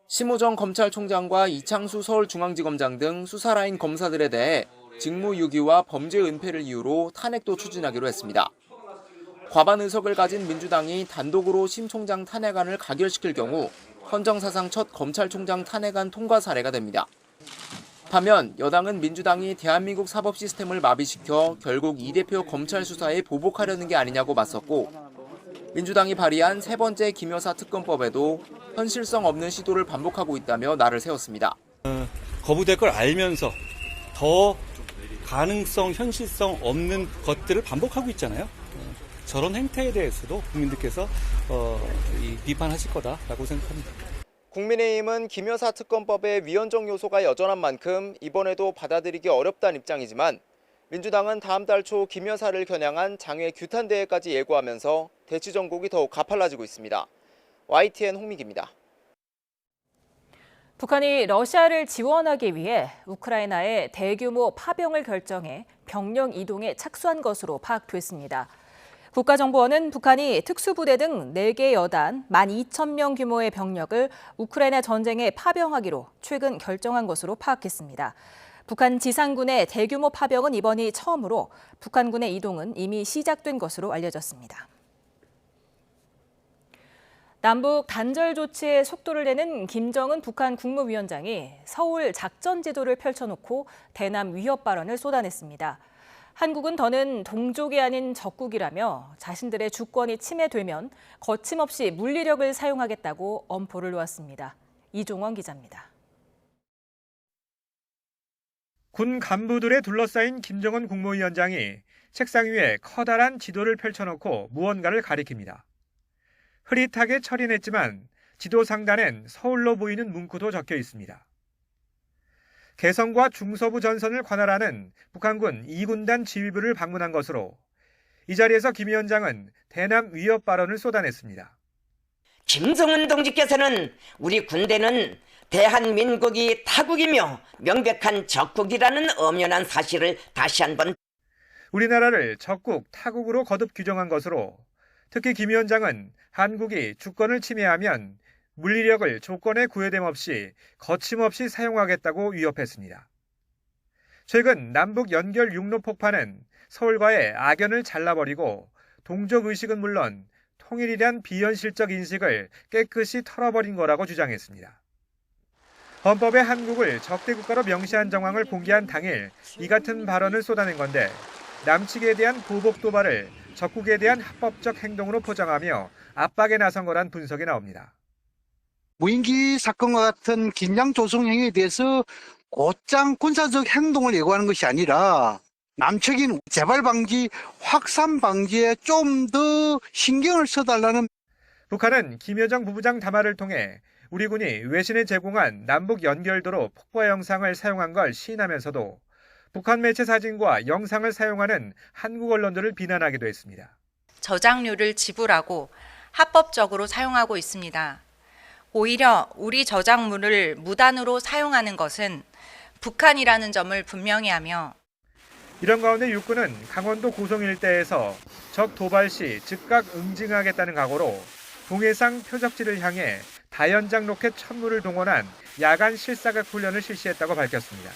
[SPEAKER 12] 심우정 검찰총장과 이창수 서울중앙지검장 등 수사라인 검사들에 대해 직무유기와 범죄 은폐를 이유로 탄핵도 추진하기로 했습니다. 과반 의석을 가진 민주당이 단독으로 심 총장 탄핵안을 가결시킬 경우 헌정사상 첫 검찰총장 탄핵안 통과 사례가 됩니다. 반면 여당은 민주당이 대한민국 사법 시스템을 마비시켜 결국 이 대표 검찰 수사에 보복하려는 게 아니냐고 맞섰고, 민주당이 발의한 세 번째 김 여사 특검법에도 현실성 없는 시도를 반복하고 있다며 날을 세웠습니다.
[SPEAKER 25] 거부될 걸 알면서 더 가능성, 현실성 없는 것들을 반복하고 있잖아요. 저런 행태에 대해서도 국민들께서 비판하실 거다라고 생각합니다.
[SPEAKER 12] 국민의힘은 김 여사 특검법에 위헌적 요소가 여전한 만큼 이번에도 받아들이기 어렵다는 입장이지만, 민주당은 다음 달 초 김 여사를 겨냥한 장외 규탄 대회까지 예고하면서 대치 전국이 더욱 가팔라지고 있습니다. YTN 홍민기입니다.
[SPEAKER 1] 북한이 러시아를 지원하기 위해 우크라이나에 대규모 파병을 결정해 병력 이동에 착수한 것으로 파악됐습니다. 국가정보원은 북한이 특수부대 등 4개 여단 12,000명 규모의 병력을 우크라이나 전쟁에 파병하기로 최근 결정한 것으로 파악했습니다. 북한 지상군의 대규모 파병은 이번이 처음으로 북한군의 이동은 이미 시작된 것으로 알려졌습니다. 남북 단절 조치에 속도를 내는 김정은 북한 국무위원장이 서울 작전 지도를 펼쳐놓고 대남 위협 발언을 쏟아냈습니다. 한국은 더는 동족이 아닌 적국이라며 자신들의 주권이 침해되면 거침없이 물리력을 사용하겠다고 엄포를 놓았습니다. 이종원 기자입니다.
[SPEAKER 14] 군 간부들에 둘러싸인 김정은 국무위원장이 책상 위에 커다란 지도를 펼쳐놓고 무언가를 가리킵니다. 흐릿하게 처리했지만 지도 상단엔 서울로 보이는 문구도 적혀 있습니다. 개성과 중서부 전선을 관할하는 북한군 2군단 지휘부를 방문한 것으로 이 자리에서 김 위원장은 대남 위협 발언을 쏟아냈습니다.
[SPEAKER 26] 김정은 동지께서는 우리 군대는 대한민국이 타국이며 명백한 적국이라는 엄연한 사실을 다시 한번
[SPEAKER 14] 우리나라를 적국, 타국으로 거듭 규정한 것으로 특히 김 위원장은 한국이 주권을 침해하면 물리력을 조건에 구애됨 없이 거침없이 사용하겠다고 위협했습니다. 최근 남북 연결 육로 폭파는 서울과의 악연을 잘라버리고 동족의식은 물론 통일이란 비현실적 인식을 깨끗이 털어버린 거라고 주장했습니다. 헌법에 한국을 적대국가로 명시한 정황을 공개한 당일 이 같은 발언을 쏟아낸 건데, 남측에 대한 보복 도발을 적국에 대한 합법적 행동으로 포장하며 압박에 나선 거란 분석이 나옵니다.
[SPEAKER 27] 무인기 사건과 같은 긴장 조성 행위에 대해서 곧장 군사적 행동을 예고하는 것이 아니라 남측인 재발 방지, 확산 방지에 좀 더 신경을 써달라는.
[SPEAKER 14] 북한은 김여정 부부장 담화를 통해 우리 군이 외신에 제공한 남북 연결도로 폭포 영상을 사용한 걸 시인하면서도 북한 매체 사진과 영상을 사용하는 한국 언론들을 비난하기도 했습니다.
[SPEAKER 6] 저장료를 지불하고 합법적으로 사용하고 있습니다. 오히려 우리 저작물을 무단으로 사용하는 것은 북한이라는 점을 분명히 하며
[SPEAKER 14] 이런 가운데 육군은 강원도 고성 일대에서 적 도발 시 즉각 응징하겠다는 각오로 동해상 표적지를 향해 다연장 로켓 1000무를 동원한 야간 실사각 훈련을 실시했다고 밝혔습니다.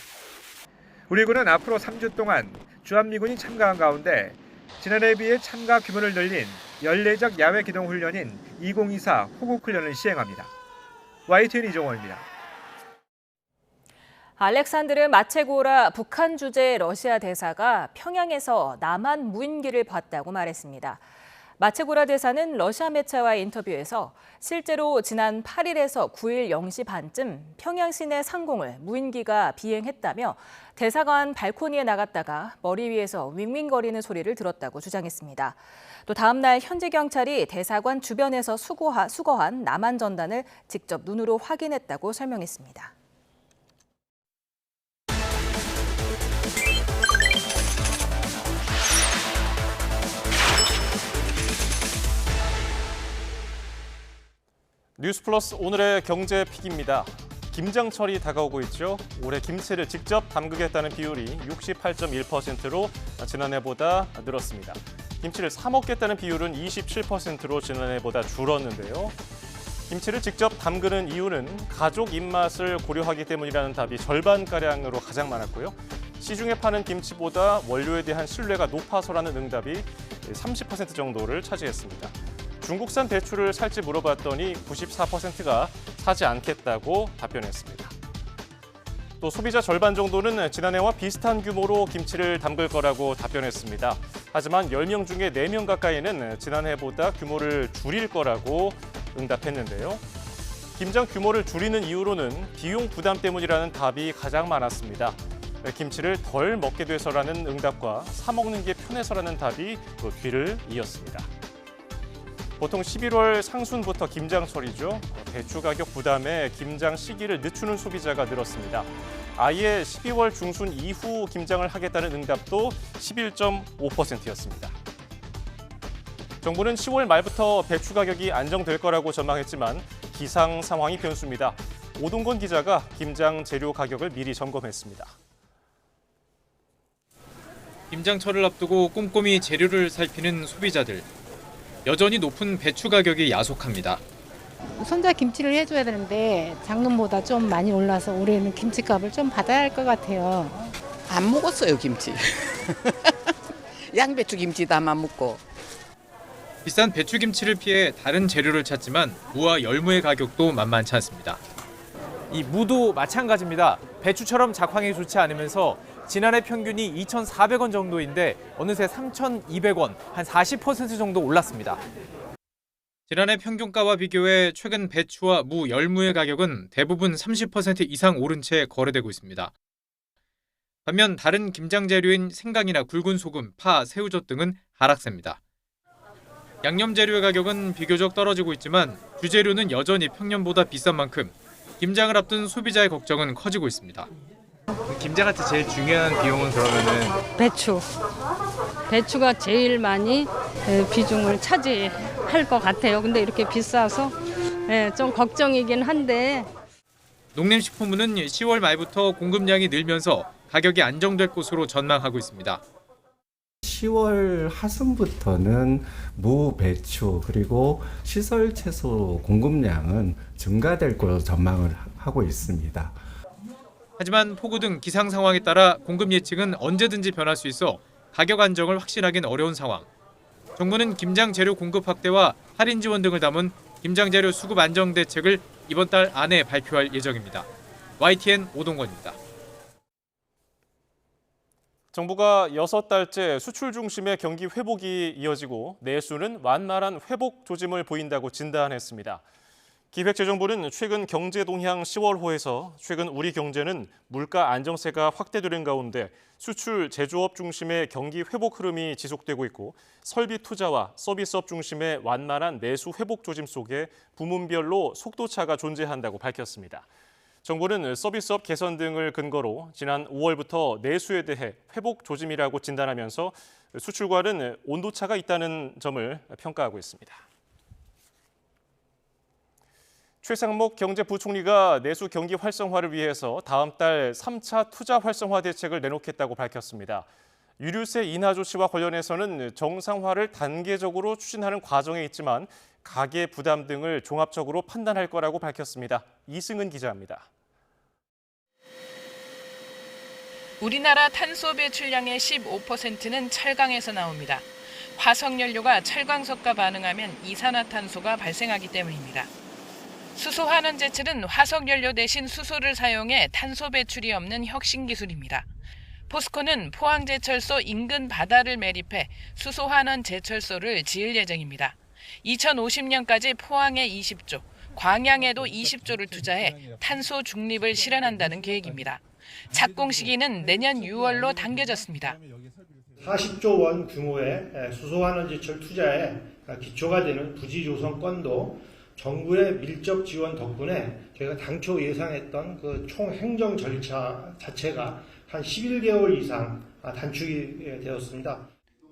[SPEAKER 14] 우리 군은 앞으로 3주 동안 주한미군이 참가한 가운데 지난해에 비해 참가 규모를 늘린 연례적 야외 기동 훈련인 2024 호국 훈련을 시행합니다. YTN 이종원입니다.
[SPEAKER 1] 알렉산드르 마체고라 북한 주재 러시아 대사가 평양에서 남한 무인기를 봤다고 말했습니다. 마체고라 대사는 러시아 매체와의 인터뷰에서 실제로 지난 8일에서 9일 0시 반쯤 평양 시내 상공을 무인기가 비행했다며 대사관 발코니에 나갔다가 머리 위에서 윙윙거리는 소리를 들었다고 주장했습니다. 또 다음 날 현지 경찰이 대사관 주변에서 수거한 남한 전단을 직접 눈으로 확인했다고 설명했습니다.
[SPEAKER 2] 뉴스플러스 오늘의 경제 픽입니다. 김장철이 다가오고 있죠. 올해 김치를 직접 담그겠다는 비율이 68.1%로 지난해보다 늘었습니다. 김치를 사 먹겠다는 비율은 27%로 지난해보다 줄었는데요. 김치를 직접 담그는 이유는 가족 입맛을 고려하기 때문이라는 답이 절반가량으로 가장 많았고요. 시중에 파는 김치보다 원료에 대한 신뢰가 높아서라는 응답이 30% 정도를 차지했습니다. 중국산 배추를 살지 물어봤더니 94%가 사지 않겠다고 답변했습니다. 또 소비자 절반 정도는 지난해와 비슷한 규모로 김치를 담글 거라고 답변했습니다. 하지만 10명 중에 4명 가까이는 지난해보다 규모를 줄일 거라고 응답했는데요. 김장 규모를 줄이는 이유로는 비용 부담 때문이라는 답이 가장 많았습니다. 김치를 덜 먹게 돼서라는 응답과 사 먹는 게 편해서라는 답이 또 뒤를 이었습니다. 보통 11월 상순부터 김장철이죠. 배추 가격 부담에 김장 시기를 늦추는 소비자가 늘었습니다. 아예 12월 중순 이후 김장을 하겠다는 응답도 11.5%였습니다. 정부는 10월 말부터 배추 가격이 안정될 거라고 전망했지만 기상 상황이 변수입니다. 오동건 기자가 김장 재료 가격을 미리 점검했습니다.
[SPEAKER 8] 김장철을 앞두고 꼼꼼히 재료를 살피는 소비자들. 여전히 높은 배추 가격이 야속합니다.
[SPEAKER 18] 손자 김치를 해줘야 되는데 작년보다 좀 많이 올라서 올해는 김치값을 좀 받아야 할 것 같아요.
[SPEAKER 19] 안 먹었어요, 김치. 양배추 김치 다만 먹고.
[SPEAKER 8] 비싼 배추 김치를 피해 다른 재료를 찾지만 무와 열무의 가격도 만만치 않습니다.
[SPEAKER 20] 이 무도 마찬가지입니다. 배추처럼 작황이 좋지 않으면서 지난해 평균이 2,400원 정도인데 어느새 3,200원, 한 40% 정도 올랐습니다.
[SPEAKER 8] 지난해 평균가와 비교해 최근 배추와 무, 열무의 가격은 대부분 30% 이상 오른 채 거래되고 있습니다. 반면 다른 김장 재료인 생강이나 굵은 소금, 파, 새우젓 등은 하락세입니다. 양념 재료의 가격은 비교적 떨어지고 있지만 주재료는 여전히 평년보다 비싼 만큼 김장을 앞둔 소비자의 걱정은 커지고 있습니다.
[SPEAKER 20] 김장할 때 제일 중요한 비용은 그러면은
[SPEAKER 18] 배추가 제일 많이 비중을 차지할 것 같아요. 근데 이렇게 비싸서 좀 걱정이긴 한데.
[SPEAKER 8] 농림식품부는 10월 말부터 공급량이 늘면서 가격이 안정될 것으로 전망하고 있습니다.
[SPEAKER 21] 10월 하순부터는 무, 배추 그리고 시설 채소 공급량은 증가될 것으로 전망을 하고 있습니다.
[SPEAKER 8] 하지만 폭우 등 기상 상황에 따라 공급 예측은 언제든지 변할 수 있어 가격 안정을 확신하기는 어려운 상황. 정부는 김장 재료 공급 확대와 할인 지원 등을 담은 김장 재료 수급 안정 대책을 이번 달 안에 발표할 예정입니다. YTN 오동건입니다.
[SPEAKER 2] 정부가 6달째 수출 중심의 경기 회복이 이어지고 내수는 완만한 회복 조짐을 보인다고 진단했습니다. 기획재정부는 최근 경제동향 10월호에서 최근 우리 경제는 물가 안정세가 확대되는 가운데 수출, 제조업 중심의 경기 회복 흐름이 지속되고 있고 설비 투자와 서비스업 중심의 완만한 내수 회복 조짐 속에 부문별로 속도차가 존재한다고 밝혔습니다. 정부는 서비스업 개선 등을 근거로 지난 5월부터 내수에 대해 회복 조짐이라고 진단하면서 수출과는 온도차가 있다는 점을 평가하고 있습니다. 최상목 경제부총리가 내수 경기 활성화를 위해서 다음 달 3차 투자 활성화 대책을 내놓겠다고 밝혔습니다. 유류세 인하 조치와 관련해서는 정상화를 단계적으로 추진하는 과정에 있지만 가계 부담 등을 종합적으로 판단할 거라고 밝혔습니다. 이승은 기자입니다.
[SPEAKER 3] 우리나라 탄소 배출량의 15%는 철강에서 나옵니다. 화석연료가 철광석과 반응하면 이산화탄소가 발생하기 때문입니다. 수소환원 제철은 화석연료 대신 수소를 사용해 탄소 배출이 없는 혁신 기술입니다. 포스코는 포항제철소 인근 바다를 매립해 수소환원 제철소를 지을 예정입니다. 2050년까지 포항에 20조, 광양에도 20조를 투자해 탄소 중립을 실현한다는 계획입니다. 착공 시기는 내년 6월로 당겨졌습니다.
[SPEAKER 4] 40조 원 규모의 수소환원 제철 투자에 기초가 되는 부지 조성건도 정부의 밀접 지원 덕분에 저희가 당초 예상했던 그 총 행정 절차 자체가 한 11개월 이상 단축이 되었습니다.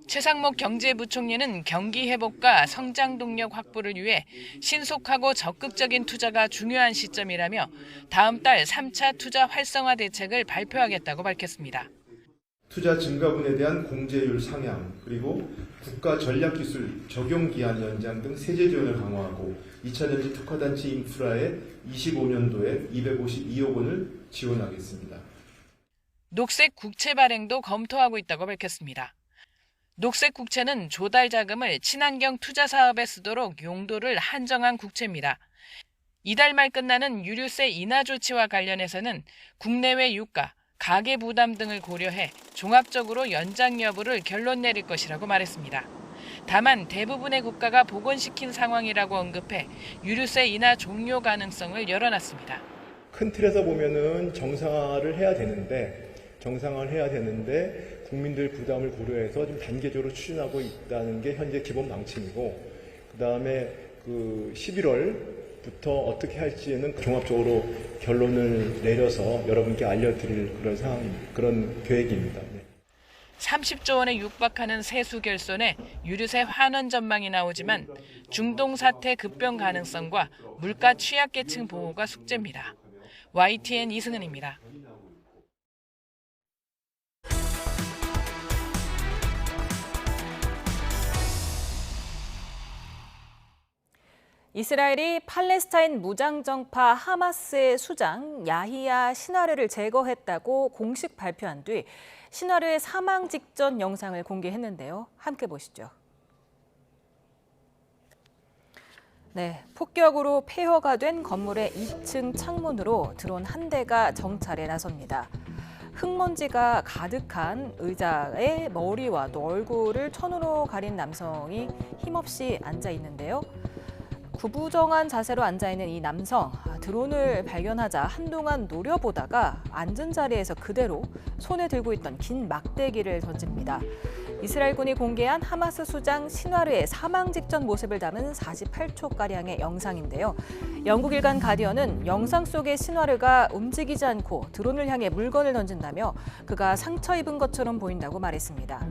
[SPEAKER 3] 최상목 경제부총리는 경기 회복과 성장 동력 확보를 위해 신속하고 적극적인 투자가 중요한 시점이라며 다음 달 3차 투자 활성화 대책을 발표하겠다고 밝혔습니다.
[SPEAKER 5] 투자 증가분에 대한 공제율 상향, 그리고 국가 전략기술 적용기한 연장 등 세제 지원을 강화하고 2차전지 특화단지 인프라에 25년도에 252억 원을 지원하겠습니다.
[SPEAKER 3] 녹색 국채 발행도 검토하고 있다고 밝혔습니다. 녹색 국채는 조달 자금을 친환경 투자 사업에 쓰도록 용도를 한정한 국채입니다. 이달 말 끝나는 유류세 인하 조치와 관련해서는 국내외 유가, 가계 부담 등을 고려해 종합적으로 연장 여부를 결론 내릴 것이라고 말했습니다. 다만 대부분의 국가가 복원시킨 상황이라고 언급해 유류세 인하 종료 가능성을 열어놨습니다.
[SPEAKER 7] 큰 틀에서 보면은 정상화를 해야 되는데 국민들 부담을 고려해서 좀 단계적으로 추진하고 있다는 게 현재 기본 방침이고, 그다음에 11월부터 어떻게 할지는 종합적으로 결론을 내려서 여러분께 알려드릴 그런 계획입니다.
[SPEAKER 3] 30조 원에 육박하는 세수 결손에 유류세 환원 전망이 나오지만 중동 사태 급변 가능성과 물가 취약계층 보호가 숙제입니다. YTN 이승은입니다.
[SPEAKER 1] 이스라엘이 팔레스타인 무장정파 하마스의 수장 야히야 시나르를 제거했다고 공식 발표한 뒤 시나르의 사망 직전 영상을 공개했는데요. 함께 보시죠. 네, 폭격으로 폐허가 된 건물의 2층 창문으로 드론 한 대가 정찰에 나섭니다. 흙먼지가 가득한 의자에 머리와 또 얼굴을 천으로 가린 남성이 힘없이 앉아 있는데요. 구부정한 자세로 앉아있는 이 남성, 드론을 발견하자 한동안 노려보다가 앉은 자리에서 그대로 손에 들고 있던 긴 막대기를 던집니다. 이스라엘군이 공개한 하마스 수장 시나르의 사망 직전 모습을 담은 48초가량의 영상인데요. 영국 일간 가디언은 영상 속의 시나르가 움직이지 않고 드론을 향해 물건을 던진다며 그가 상처 입은 것처럼 보인다고 말했습니다.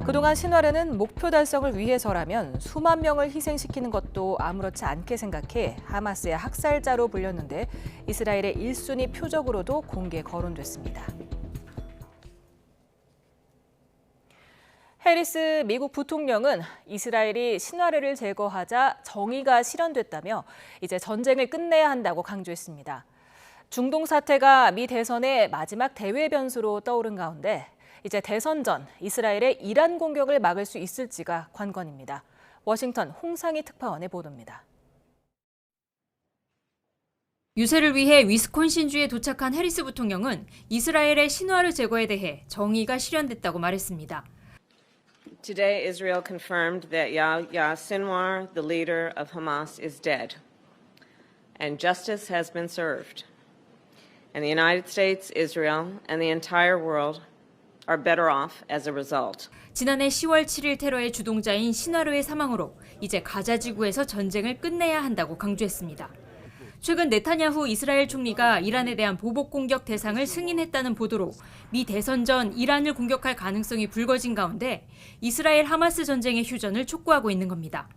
[SPEAKER 1] 그동안 시나르는 목표 달성을 위해서라면 수만 명을 희생시키는 것도 아무렇지 않게 생각해 하마스의 학살자로 불렸는데 이스라엘의 1순위 표적으로도 공개 거론됐습니다. 해리스 미국 부통령은 이스라엘이 시나르를 제거하자 정의가 실현됐다며 이제 전쟁을 끝내야 한다고 강조했습니다. 중동 사태가 미 대선의 마지막 대외 변수로 떠오른 가운데 이제 대선 전 이스라엘의 이란 공격을 막을 수 있을지가 관건입니다. 워싱턴 홍상희 특파원의 보도입니다.
[SPEAKER 9] 유세를 위해 위스콘신주에 도착한 해리스 부통령은 이스라엘의 신화를 제거에 대해 정의가 실현됐다고 말했습니다.
[SPEAKER 22] Today, Israel confirmed that Yahya Sinwar, the leader of Hamas, is dead. and justice has been served. And the United States, Israel, and the entire world are better off as a result.
[SPEAKER 9] 지난해 10월 7일 테러의 주동자인 시나르의 사망으로 이제 가자 지구에서 전쟁을 끝내야 한다고 강조했습니다. 최근 네타냐후 이스라엘 총리가 이란에 대한 보복 공격 대상을 승인했다는 보도로 미 대선 전 이란을 공격할 가능성이 불거진 가운데 이스라엘 하마스 전쟁의 휴전을 촉구하고 있는 겁니다.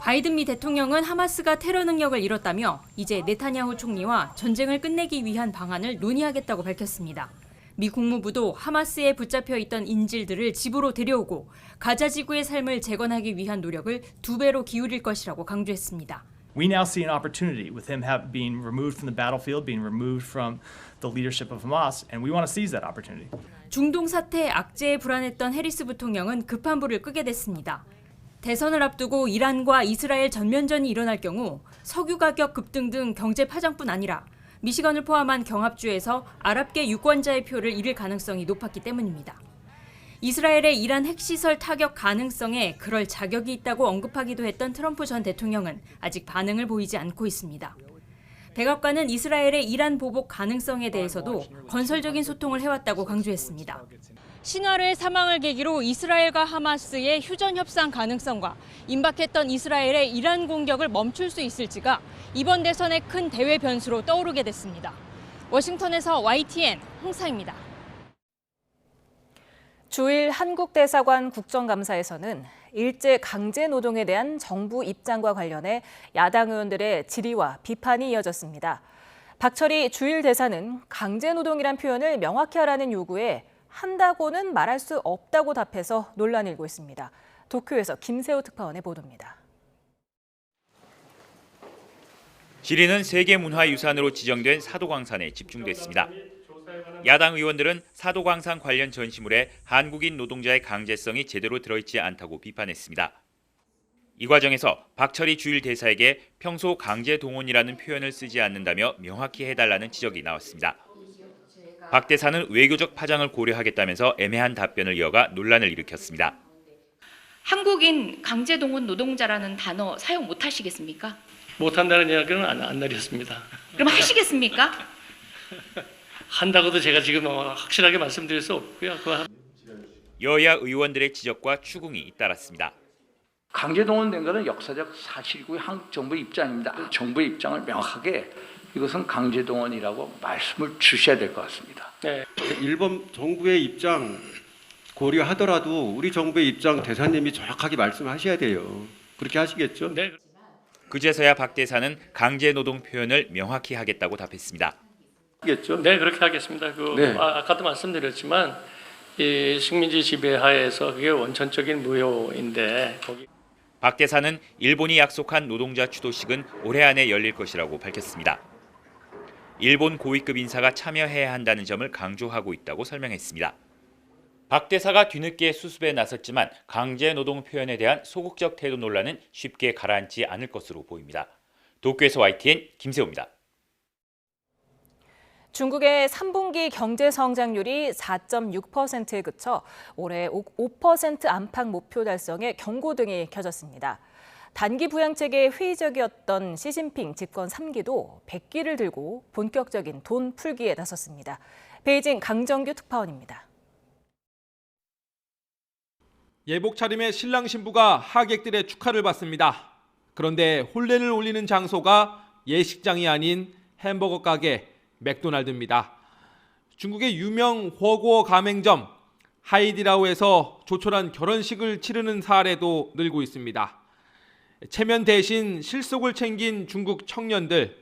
[SPEAKER 9] 바이든 미 대통령은 하마스가 테러 능력을 잃었다며 이제 네타냐후 총리와 전쟁을 끝내기 위한 방안을 논의하겠다고 밝혔습니다. 미 국무부도 하마스에 붙잡혀 있던 인질들을 집으로 데려오고 가자 지구의 삶을 재건하기 위한 노력을 2배로 기울일 것이라고 강조했습니다.
[SPEAKER 10] We now see an opportunity with him being removed from the battlefield, being removed from the leadership of Hamas, and we want to seize that opportunity.
[SPEAKER 9] 중동 사태 악재에 불안했던 해리스 부통령은 급한 불을 끄게 됐습니다. 대선을 앞두고 이란과 이스라엘 전면전이 일어날 경우 석유 가격 급등 등 경제 파장뿐 아니라 미시건을 포함한 경합주에서 아랍계 유권자의 표를 잃을 가능성이 높았기 때문입니다. 이스라엘의 이란 핵시설 타격 가능성에 그럴 자격이 있다고 언급하기도 했던 트럼프 전 대통령은 아직 반응을 보이지 않고 있습니다. 백악관은 이스라엘의 이란 보복 가능성에 대해서도 건설적인 소통을 해왔다고 강조했습니다. 시나르의 사망을 계기로 이스라엘과 하마스의 휴전 협상 가능성과 임박했던 이스라엘의 이란 공격을 멈출 수 있을지가 이번 대선의 큰 대외 변수로 떠오르게 됐습니다. 워싱턴에서 YTN 홍사입니다.
[SPEAKER 1] 주일 한국대사관 국정감사에서는 일제 강제 노동에 대한 정부 입장과 관련해 야당 의원들의 질의와 비판이 이어졌습니다. 박철희 주일 대사는 강제 노동이란 표현을 명확히 하라는 요구에 한다고는 말할 수 없다고 답해서 논란이 일고 있습니다. 도쿄에서 김세호 특파원의 보도입니다.
[SPEAKER 11] 질의는 세계문화유산으로 지정된 사도광산에 집중됐습니다. 야당 의원들은 사도광산 관련 전시물에 한국인 노동자의 강제성이 제대로 들어있지 않다고 비판했습니다. 이 과정에서 박철희 주일 대사에게 평소 강제 동원이라는 표현을 쓰지 않는다며 명확히 해달라는 지적이 나왔습니다. 박 대사는 외교적 파장을 고려하겠다면서 애매한 답변을 이어가 논란을 일으켰습니다.
[SPEAKER 13] 한국인 강제동원 노동자라는 단어 사용 못하시겠습니까?
[SPEAKER 15] 못한다는 이야기는 안 내렸습니다.
[SPEAKER 13] 그럼 하시겠습니까?
[SPEAKER 15] 한다고도 제가 지금 확실하게 말씀드릴 수 없고요.
[SPEAKER 11] 여야 의원들의 지적과 추궁이 잇따랐습니다.
[SPEAKER 16] 강제동원된 것은 역사적 사실이고 한국 정부의 입장입니다. 정부의 입장을 명확하게 이것은 강제동원이라고 말씀을 주셔야 될 것 같습니다.
[SPEAKER 23] 네. 일본 정부의 입장 고려하더라도 우리 정부의 입장 대사님이 정확하게 말씀하셔야 돼요. 그렇게 하시겠죠?
[SPEAKER 15] 네.
[SPEAKER 11] 그제서야 박 대사는 강제노동 표현을 명확히 하겠다고 답했습니다.
[SPEAKER 15] 네, 그렇게 하겠습니다.
[SPEAKER 23] 네.
[SPEAKER 15] 아까도 말씀드렸지만 이 식민지 지배하에서 그게 원천적인 무효인데 거기.
[SPEAKER 11] 박 대사는 일본이 약속한 노동자 추도식은 올해 안에 열릴 것이라고 밝혔습니다. 일본 고위급 인사가 참여해야 한다는 점을 강조하고 있다고 설명했습니다. 박 대사가 뒤늦게 수습에 나섰지만 강제노동 표현에 대한 소극적 태도 논란은 쉽게 가라앉지 않을 것으로 보입니다. 도쿄에서 YTN 김세호입니다.
[SPEAKER 1] 중국의 3분기 경제 성장률이 4.6%에 그쳐 올해 5% 안팎 목표 달성에 경고등이 켜졌습니다. 단기 부양책에 회의적이었던 시진핑 집권 3기도 100기를 들고 본격적인 돈 풀기에 나섰습니다. 베이징 강정규 특파원입니다.
[SPEAKER 24] 예복 차림의 신랑 신부가 하객들의 축하를 받습니다. 그런데 혼례를 올리는 장소가 예식장이 아닌 햄버거 가게 맥도날드입니다. 중국의 유명 허거 가맹점 하이디라오에서 조촐한 결혼식을 치르는 사례도 늘고 있습니다. 체면 대신 실속을 챙긴 중국 청년들,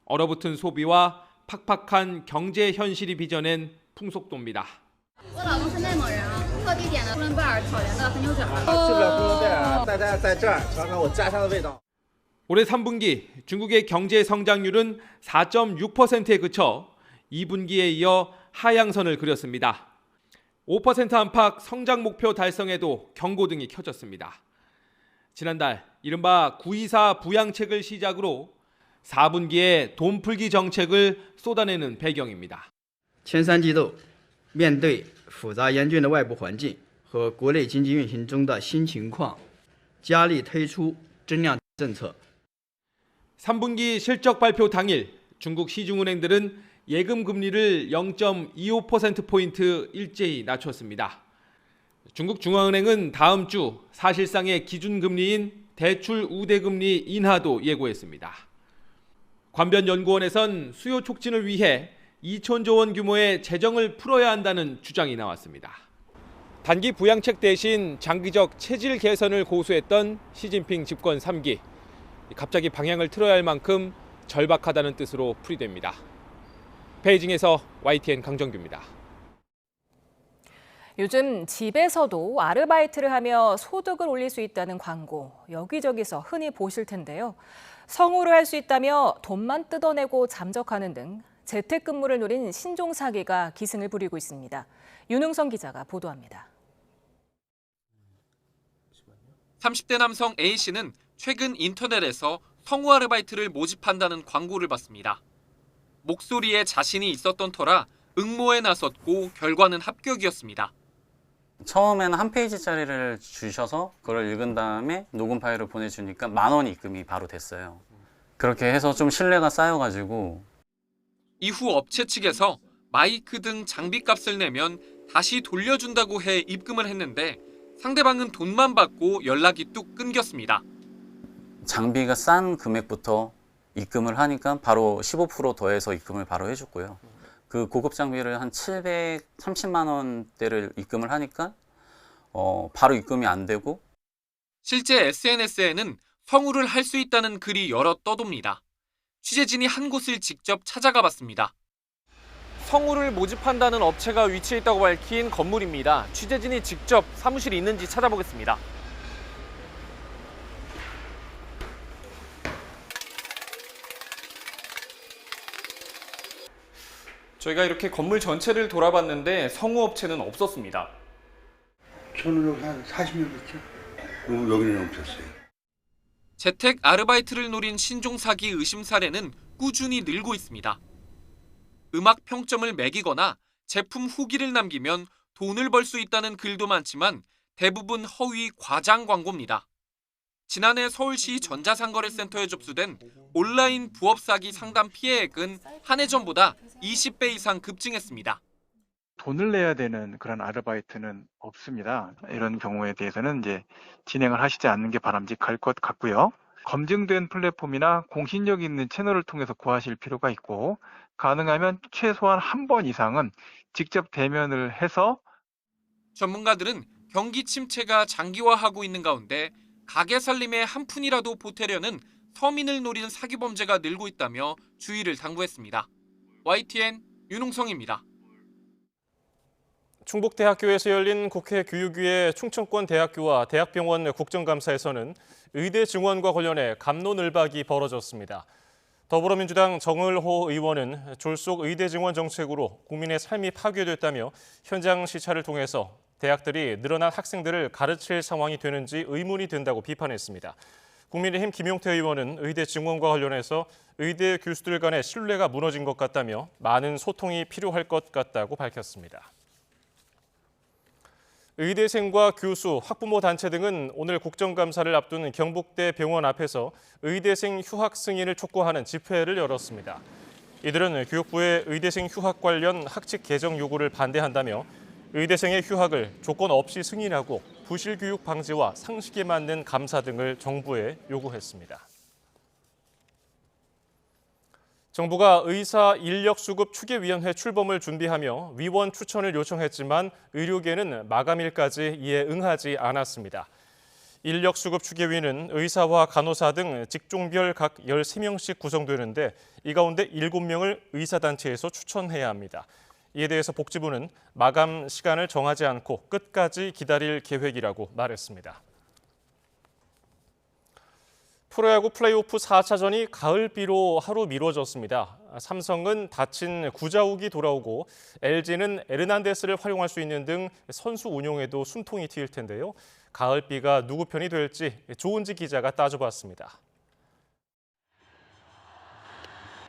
[SPEAKER 24] 얼어붙은 소비와 팍팍한 경제 현실이 빚어낸 풍속도입니다. 올해 3분기 중국의 경제 성장률은 4.6%에 그쳐 2분기에 이어 하향선을 그렸습니다. 5% 안팎 성장 목표 달성에도 경고등이 켜졌습니다. 지난달 이른바 924 부양책을 시작으로 4분기에 돈 풀기 정책을 쏟아내는 배경입니다.
[SPEAKER 28] 前三季度面对复杂严峻的外部环境和国内经济运行中的新情况，加力推出增量政策。
[SPEAKER 24] 3분기 실적 발표 당일 중국 시중은행들은 예금 금리를 0.25%포인트 일제히 낮췄습니다. 중국 중앙은행은 다음 주 사실상의 기준금리인 대출 우대금리 인하도 예고했습니다. 관변연구원에선 수요 촉진을 위해 2천조 원 규모의 재정을 풀어야 한다는 주장이 나왔습니다. 단기 부양책 대신 장기적 체질 개선을 고수했던 시진핑 집권 3기. 갑자기 방향을 틀어야 할 만큼 절박하다는 뜻으로 풀이됩니다. 베이징에서 YTN 강정규입니다.
[SPEAKER 1] 요즘 집에서도 아르바이트를 하며 소득을 올릴 수 있다는 광고 여기저기서 흔히 보실 텐데요. 성우를 할 수 있다며 돈만 뜯어내고 잠적하는 등 재택근무를 노린 신종 사기가 기승을 부리고 있습니다. 윤흥성 기자가 보도합니다.
[SPEAKER 6] 30대 남성 A씨는 최근 인터넷에서 성우 아르바이트를 모집한다는 광고를 봤습니다. 목소리에 자신이 있었던 터라 응모에 나섰고 결과는 합격이었습니다.
[SPEAKER 12] 처음에는 한 페이지짜리를 주셔서 그걸 읽은 다음에 녹음 파일을 보내주니까 10,000원 입금이 바로 됐어요. 그렇게 해서 좀 신뢰가 쌓여가지고
[SPEAKER 6] 이후 업체 측에서 마이크 등 장비값을 내면 다시 돌려준다고 해 입금을 했는데 상대방은 돈만 받고 연락이 뚝 끊겼습니다.
[SPEAKER 12] 장비가 싼 금액부터 입금을 하니까 바로 15% 더해서 입금을 바로 해줬고요. 그 고급 장비를 한 730만 원대를 입금을 하니까 바로 입금이 안 되고
[SPEAKER 6] 실제 SNS에는 성우를 할 수 있다는 글이 여러 떠돕니다. 취재진이 한 곳을 직접 찾아가 봤습니다.
[SPEAKER 20] 성우를 모집한다는 업체가 위치해 있다고 밝힌 건물입니다. 취재진이 직접 사무실이 있는지 찾아보겠습니다. 저희가 이렇게 건물 전체를 돌아봤는데 성우 업체는 없었습니다.
[SPEAKER 14] 저는 여기 한 40년 됐죠. 여기는 없었어요.
[SPEAKER 6] 재택 아르바이트를 노린 신종 사기 의심 사례는 꾸준히 늘고 있습니다. 음악 평점을 매기거나 제품 후기를 남기면 돈을 벌 수 있다는 글도 많지만 대부분 허위 과장 광고입니다. 지난해 서울시 전자상거래센터에 접수된 온라인 부업 사기 상담 피해액은 한 해 전보다 20배 이상 급증했습니다.
[SPEAKER 17] 돈을 내야 되는 그런 아르바이트는 없습니다. 이런 경우에 대해서는 이제 진행을 하시지 않는 게 바람직할 것 같고요. 검증된 플랫폼이나 공신력 있는 채널을 통해서 구하실 필요가 있고 가능하면 최소한 한 번 이상은 직접 대면을 해서
[SPEAKER 6] 전문가들은 경기 침체가 장기화하고 있는 가운데 가게 살림에 한 푼이라도 보태려는 서민을 노리는 사기 범죄가 늘고 있다며 주의를 당부했습니다. YTN 윤홍성입니다.
[SPEAKER 2] 충북대학교에서 열린 국회 교육위의 충청권 대학교와 대학병원 국정감사에서는 의대 증원과 관련해 갑론을박이 벌어졌습니다. 더불어민주당 정을호 의원은 졸속 의대 증원 정책으로 국민의 삶이 파괴됐다며 현장 시찰을 통해서 대학들이 늘어난 학생들을 가르칠 상황이 되는지 의문이 든다고 비판했습니다. 국민의힘 김용태 의원은 의대 증원과 관련해서 의대 교수들 간의 신뢰가 무너진 것 같다며 많은 소통이 필요할 것 같다고 밝혔습니다. 의대생과 교수, 학부모 단체 등은 오늘 국정감사를 앞둔 경북대 병원 앞에서 의대생 휴학 승인을 촉구하는 집회를 열었습니다. 이들은 교육부의 의대생 휴학 관련 학칙 개정 요구를 반대한다며 의대생의 휴학을 조건 없이 승인하고 부실 교육 방지와 상식에 맞는 감사 등을 정부에 요구했습니다. 정부가 의사 인력수급 추계위원회 출범을 준비하며 위원 추천을 요청했지만 의료계는 마감일까지 이에 응하지 않았습니다. 인력수급 추계위는 의사와 간호사 등 직종별 각 13명씩 구성되는데 이 가운데 7명을 의사단체에서 추천해야 합니다. 이에 대해서 복지부는 마감 시간을 정하지 않고 끝까지 기다릴 계획이라고 말했습니다. 프로야구 플레이오프 4차전이 가을비로 하루 미뤄졌습니다. 삼성은 다친 구자욱이 돌아오고 LG는 에르난데스를 활용할 수 있는 등 선수 운용에도 숨통이 트일 텐데요. 가을비가 누구 편이 될지 조은지 기자가 따져봤습니다.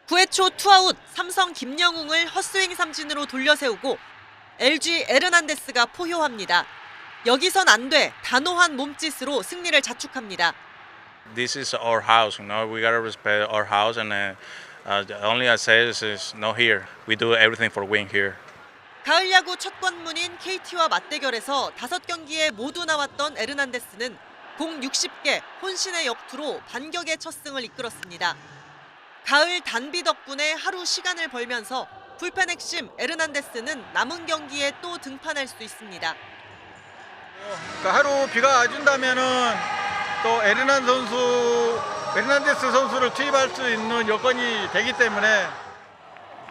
[SPEAKER 19] 9회 초 투아웃 삼성 김영웅을 헛스윙 삼진으로 돌려세우고 LG 에르난데스가 포효합니다. 여기선 안 돼 단호한 몸짓으로 승리를 자축합니다.
[SPEAKER 4] This is our house, we gotta respect our house, and the only I say is no here. We do everything for win here.
[SPEAKER 19] 가을 야구 첫 관문인 KT와 맞대결에서 5경기에 모두 나왔던 에르난데스는 공 60개, 혼신의 역투로 반격의 첫 승을 이끌었습니다. 가을 단비 덕분에 하루 시간을 벌면서 불펜 핵심 에르난데스는 남은 경기에 또 등판할 수 있습니다.
[SPEAKER 5] 하루 비가 와준다면은 또 에르난데스 선수를 투입할 수 있는 여건이 되기 때문에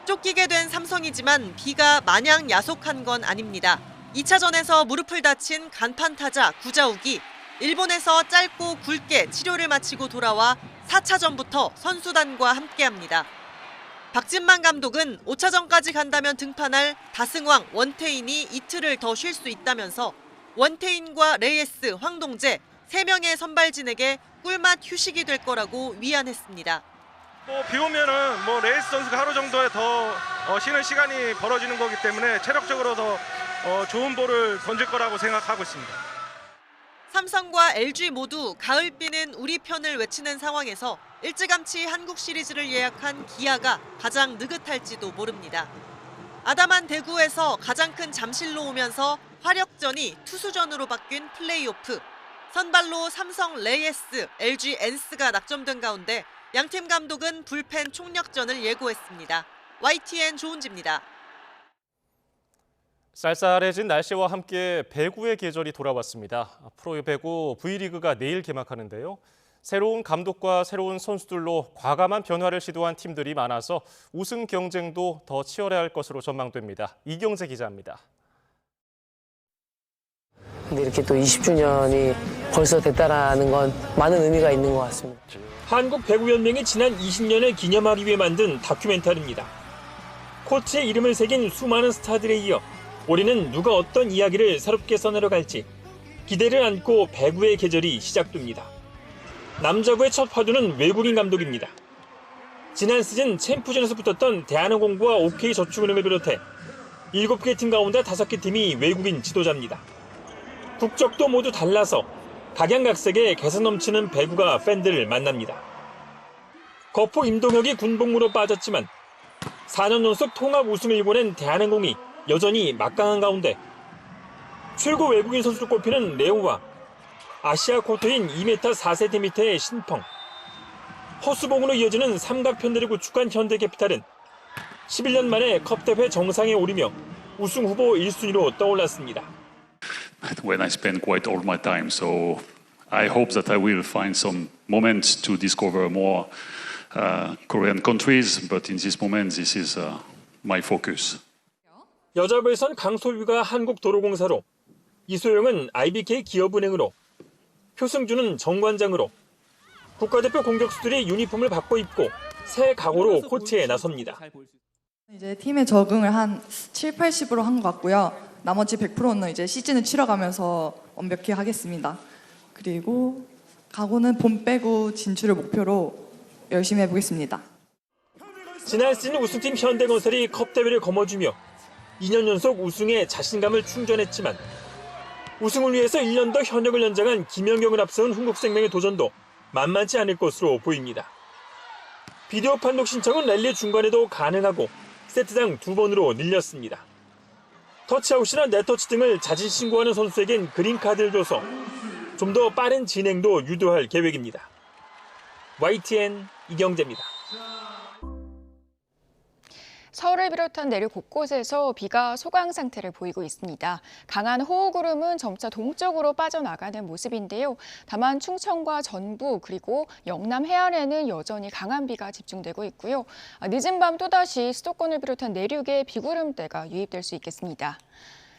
[SPEAKER 19] 쫓기게 된 삼성이지만 비가 마냥 야속한 건 아닙니다. 2차전에서 무릎을 다친 간판 타자 구자욱이 일본에서 짧고 굵게 치료를 마치고 돌아와 4차전부터 선수단과 함께합니다. 박진만 감독은 5차전까지 간다면 등판할 다승왕 원태인이 이틀을 더 쉴 수 있다면서 원태인과 레이스, 황동재 3명의 선발진에게 꿀맛 휴식이 될 거라고 위안했습니다.
[SPEAKER 5] 비 오면은 레이스 선수가 하루 정도에 더 쉬는 시간이 벌어지는 거기 때문에 체력적으로 더 좋은 볼을 던질 거라고 생각하고 있습니다.
[SPEAKER 19] 삼성과 LG 모두 가을비는 우리 편을 외치는 상황에서 일찌감치 한국 시리즈를 예약한 기아가 가장 느긋할지도 모릅니다. 아담한 대구에서 가장 큰 잠실로 오면서 화력전이 투수전으로 바뀐 플레이오프. 선발로 삼성 레이스, LG 엔스가 낙점된 가운데 양팀 감독은 불펜 총력전을 예고했습니다. YTN 조은지입니다.
[SPEAKER 2] 쌀쌀해진 날씨와 함께 배구의 계절이 돌아왔습니다. 프로 배구 V리그가 내일 개막하는데요. 새로운 감독과 새로운 선수들로 과감한 변화를 시도한 팀들이 많아서 우승 경쟁도 더 치열해할 것으로 전망됩니다. 이경재 기자입니다.
[SPEAKER 8] 근데 이렇게 또 20주년이 벌써 됐다라는 건 많은 의미가 있는 것 같습니다.
[SPEAKER 18] 한국배구연맹이 지난 20년을 기념하기 위해 만든 다큐멘터리입니다. 코트에 이름을 새긴 수많은 스타들에 이어 올해는 누가 어떤 이야기를 새롭게 써내려 갈지 기대를 안고 배구의 계절이 시작됩니다. 남자구의 첫 화두는 외국인 감독입니다. 지난 시즌 챔프전에서 붙었던 대한항공과 OK저축은행을 비롯해 7개 팀 가운데 5개 팀이 외국인 지도자입니다. 국적도 모두 달라서 각양각색의 개성 넘치는 배구가 팬들을 만납니다. 거포 임동혁이 군복무로 빠졌지만 4년 연속 통합 우승을 이뤄낸 대한항공이 여전히 막강한 가운데 최고 외국인 선수로 꼽히는 레오와 아시아 쿼터인 2m 4cm의 신펑, 허수봉으로 이어지는 삼각편대를 구축한 현대캐피탈은 11년 만에 컵대회 정상에 오르며 우승 후보 1순위로 떠올랐습니다.
[SPEAKER 21] When I spend quite all my time, so I hope that I will find some moments to discover more Korean countries, but in this moment, this is my focus.
[SPEAKER 18] 여자부에선 강소유가 한국도로공사로, 이소영은 IBK 기업은행으로, 표승주는 정관장으로 국가대표 공격수들이 유니폼을 바꿔 입고 새 각오로 코트에 나섭니다.
[SPEAKER 25] 이제 팀에 적응을 한 7, 80으로 한 것 같고요. 나머지 100%는 이제 시즌을 치러가면서 완벽히 하겠습니다. 그리고 각오는 본 빼고 진출을 목표로 열심히 해보겠습니다.
[SPEAKER 18] 지난 시즌 우승팀 현대건설이 컵대회를 거머쥐며 2년 연속 우승에 자신감을 충전했지만 우승을 위해서 1년 더 현역을 연장한 김연경을 앞세운 흥국생명의 도전도 만만치 않을 것으로 보입니다. 비디오 판독 신청은 랠리 중간에도 가능하고 세트당 2번으로 늘렸습니다. 터치아웃이나 네터치 등을 자진 신고하는 선수에겐 그린카드를 줘서 좀 더 빠른 진행도 유도할 계획입니다. YTN 이경재입니다.
[SPEAKER 26] 서울을 비롯한 내륙 곳곳에서 비가 소강 상태를 보이고 있습니다. 강한 호우구름은 점차 동쪽으로 빠져나가는 모습인데요. 다만 충청과 전북 그리고 영남 해안에는 여전히 강한 비가 집중되고 있고요. 늦은 밤 또다시 수도권을 비롯한 내륙에 비구름대가 유입될 수 있겠습니다.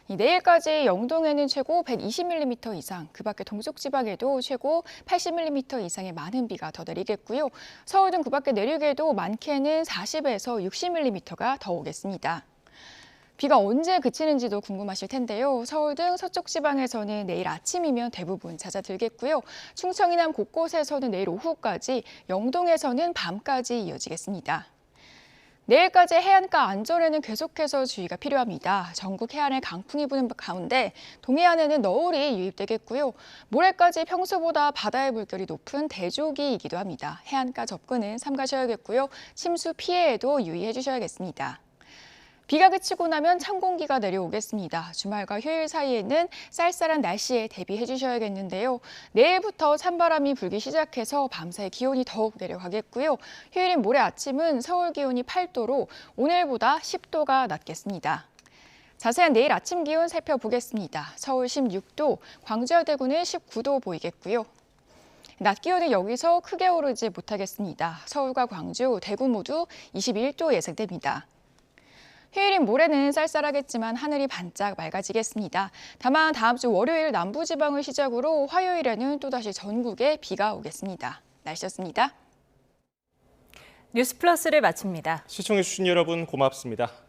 [SPEAKER 26] 내일까지 영동에는 최고 120mm 이상, 그 밖에 동쪽 지방에도 최고 80mm 이상의 많은 비가 더 내리겠고요. 서울 등 그 밖에 내륙에도 많게는 40에서 60mm가 더 오겠습니다. 비가 언제 그치는지도 궁금하실 텐데요. 서울 등 서쪽 지방에서는 내일 아침이면 대부분 잦아들겠고요. 충청 이남 곳곳에서는 내일 오후까지, 영동에서는 밤까지 이어지겠습니다. 내일까지 해안가 안전에는 계속해서 주의가 필요합니다. 전국 해안에 강풍이 부는 가운데 동해안에는 너울이 유입되겠고요. 모레까지 평소보다 바다의 물결이 높은 대조기이기도 합니다. 해안가 접근은 삼가셔야겠고요. 침수 피해에도 유의해 주셔야겠습니다. 비가 그치고 나면 찬 공기가 내려오겠습니다. 주말과 휴일 사이에는 쌀쌀한 날씨에 대비해 주셔야겠는데요. 내일부터 찬바람이 불기 시작해서 밤사이 기온이 더욱 내려가겠고요. 휴일인 모레 아침은 서울 기온이 8도로 오늘보다 10도가 낮겠습니다. 자세한 내일 아침 기온 살펴보겠습니다. 서울 16도, 광주와 대구는 19도 보이겠고요. 낮 기온은 여기서 크게 오르지 못하겠습니다. 서울과 광주, 대구 모두 21도 예상됩니다. 휴일인 모레는 쌀쌀하겠지만 하늘이 반짝 맑아지겠습니다. 다만 다음 주 월요일 남부지방을 시작으로 화요일에는 또다시 전국에 비가 오겠습니다. 날씨였습니다.
[SPEAKER 1] 뉴스 플러스를 마칩니다.
[SPEAKER 2] 시청해주신 여러분 고맙습니다.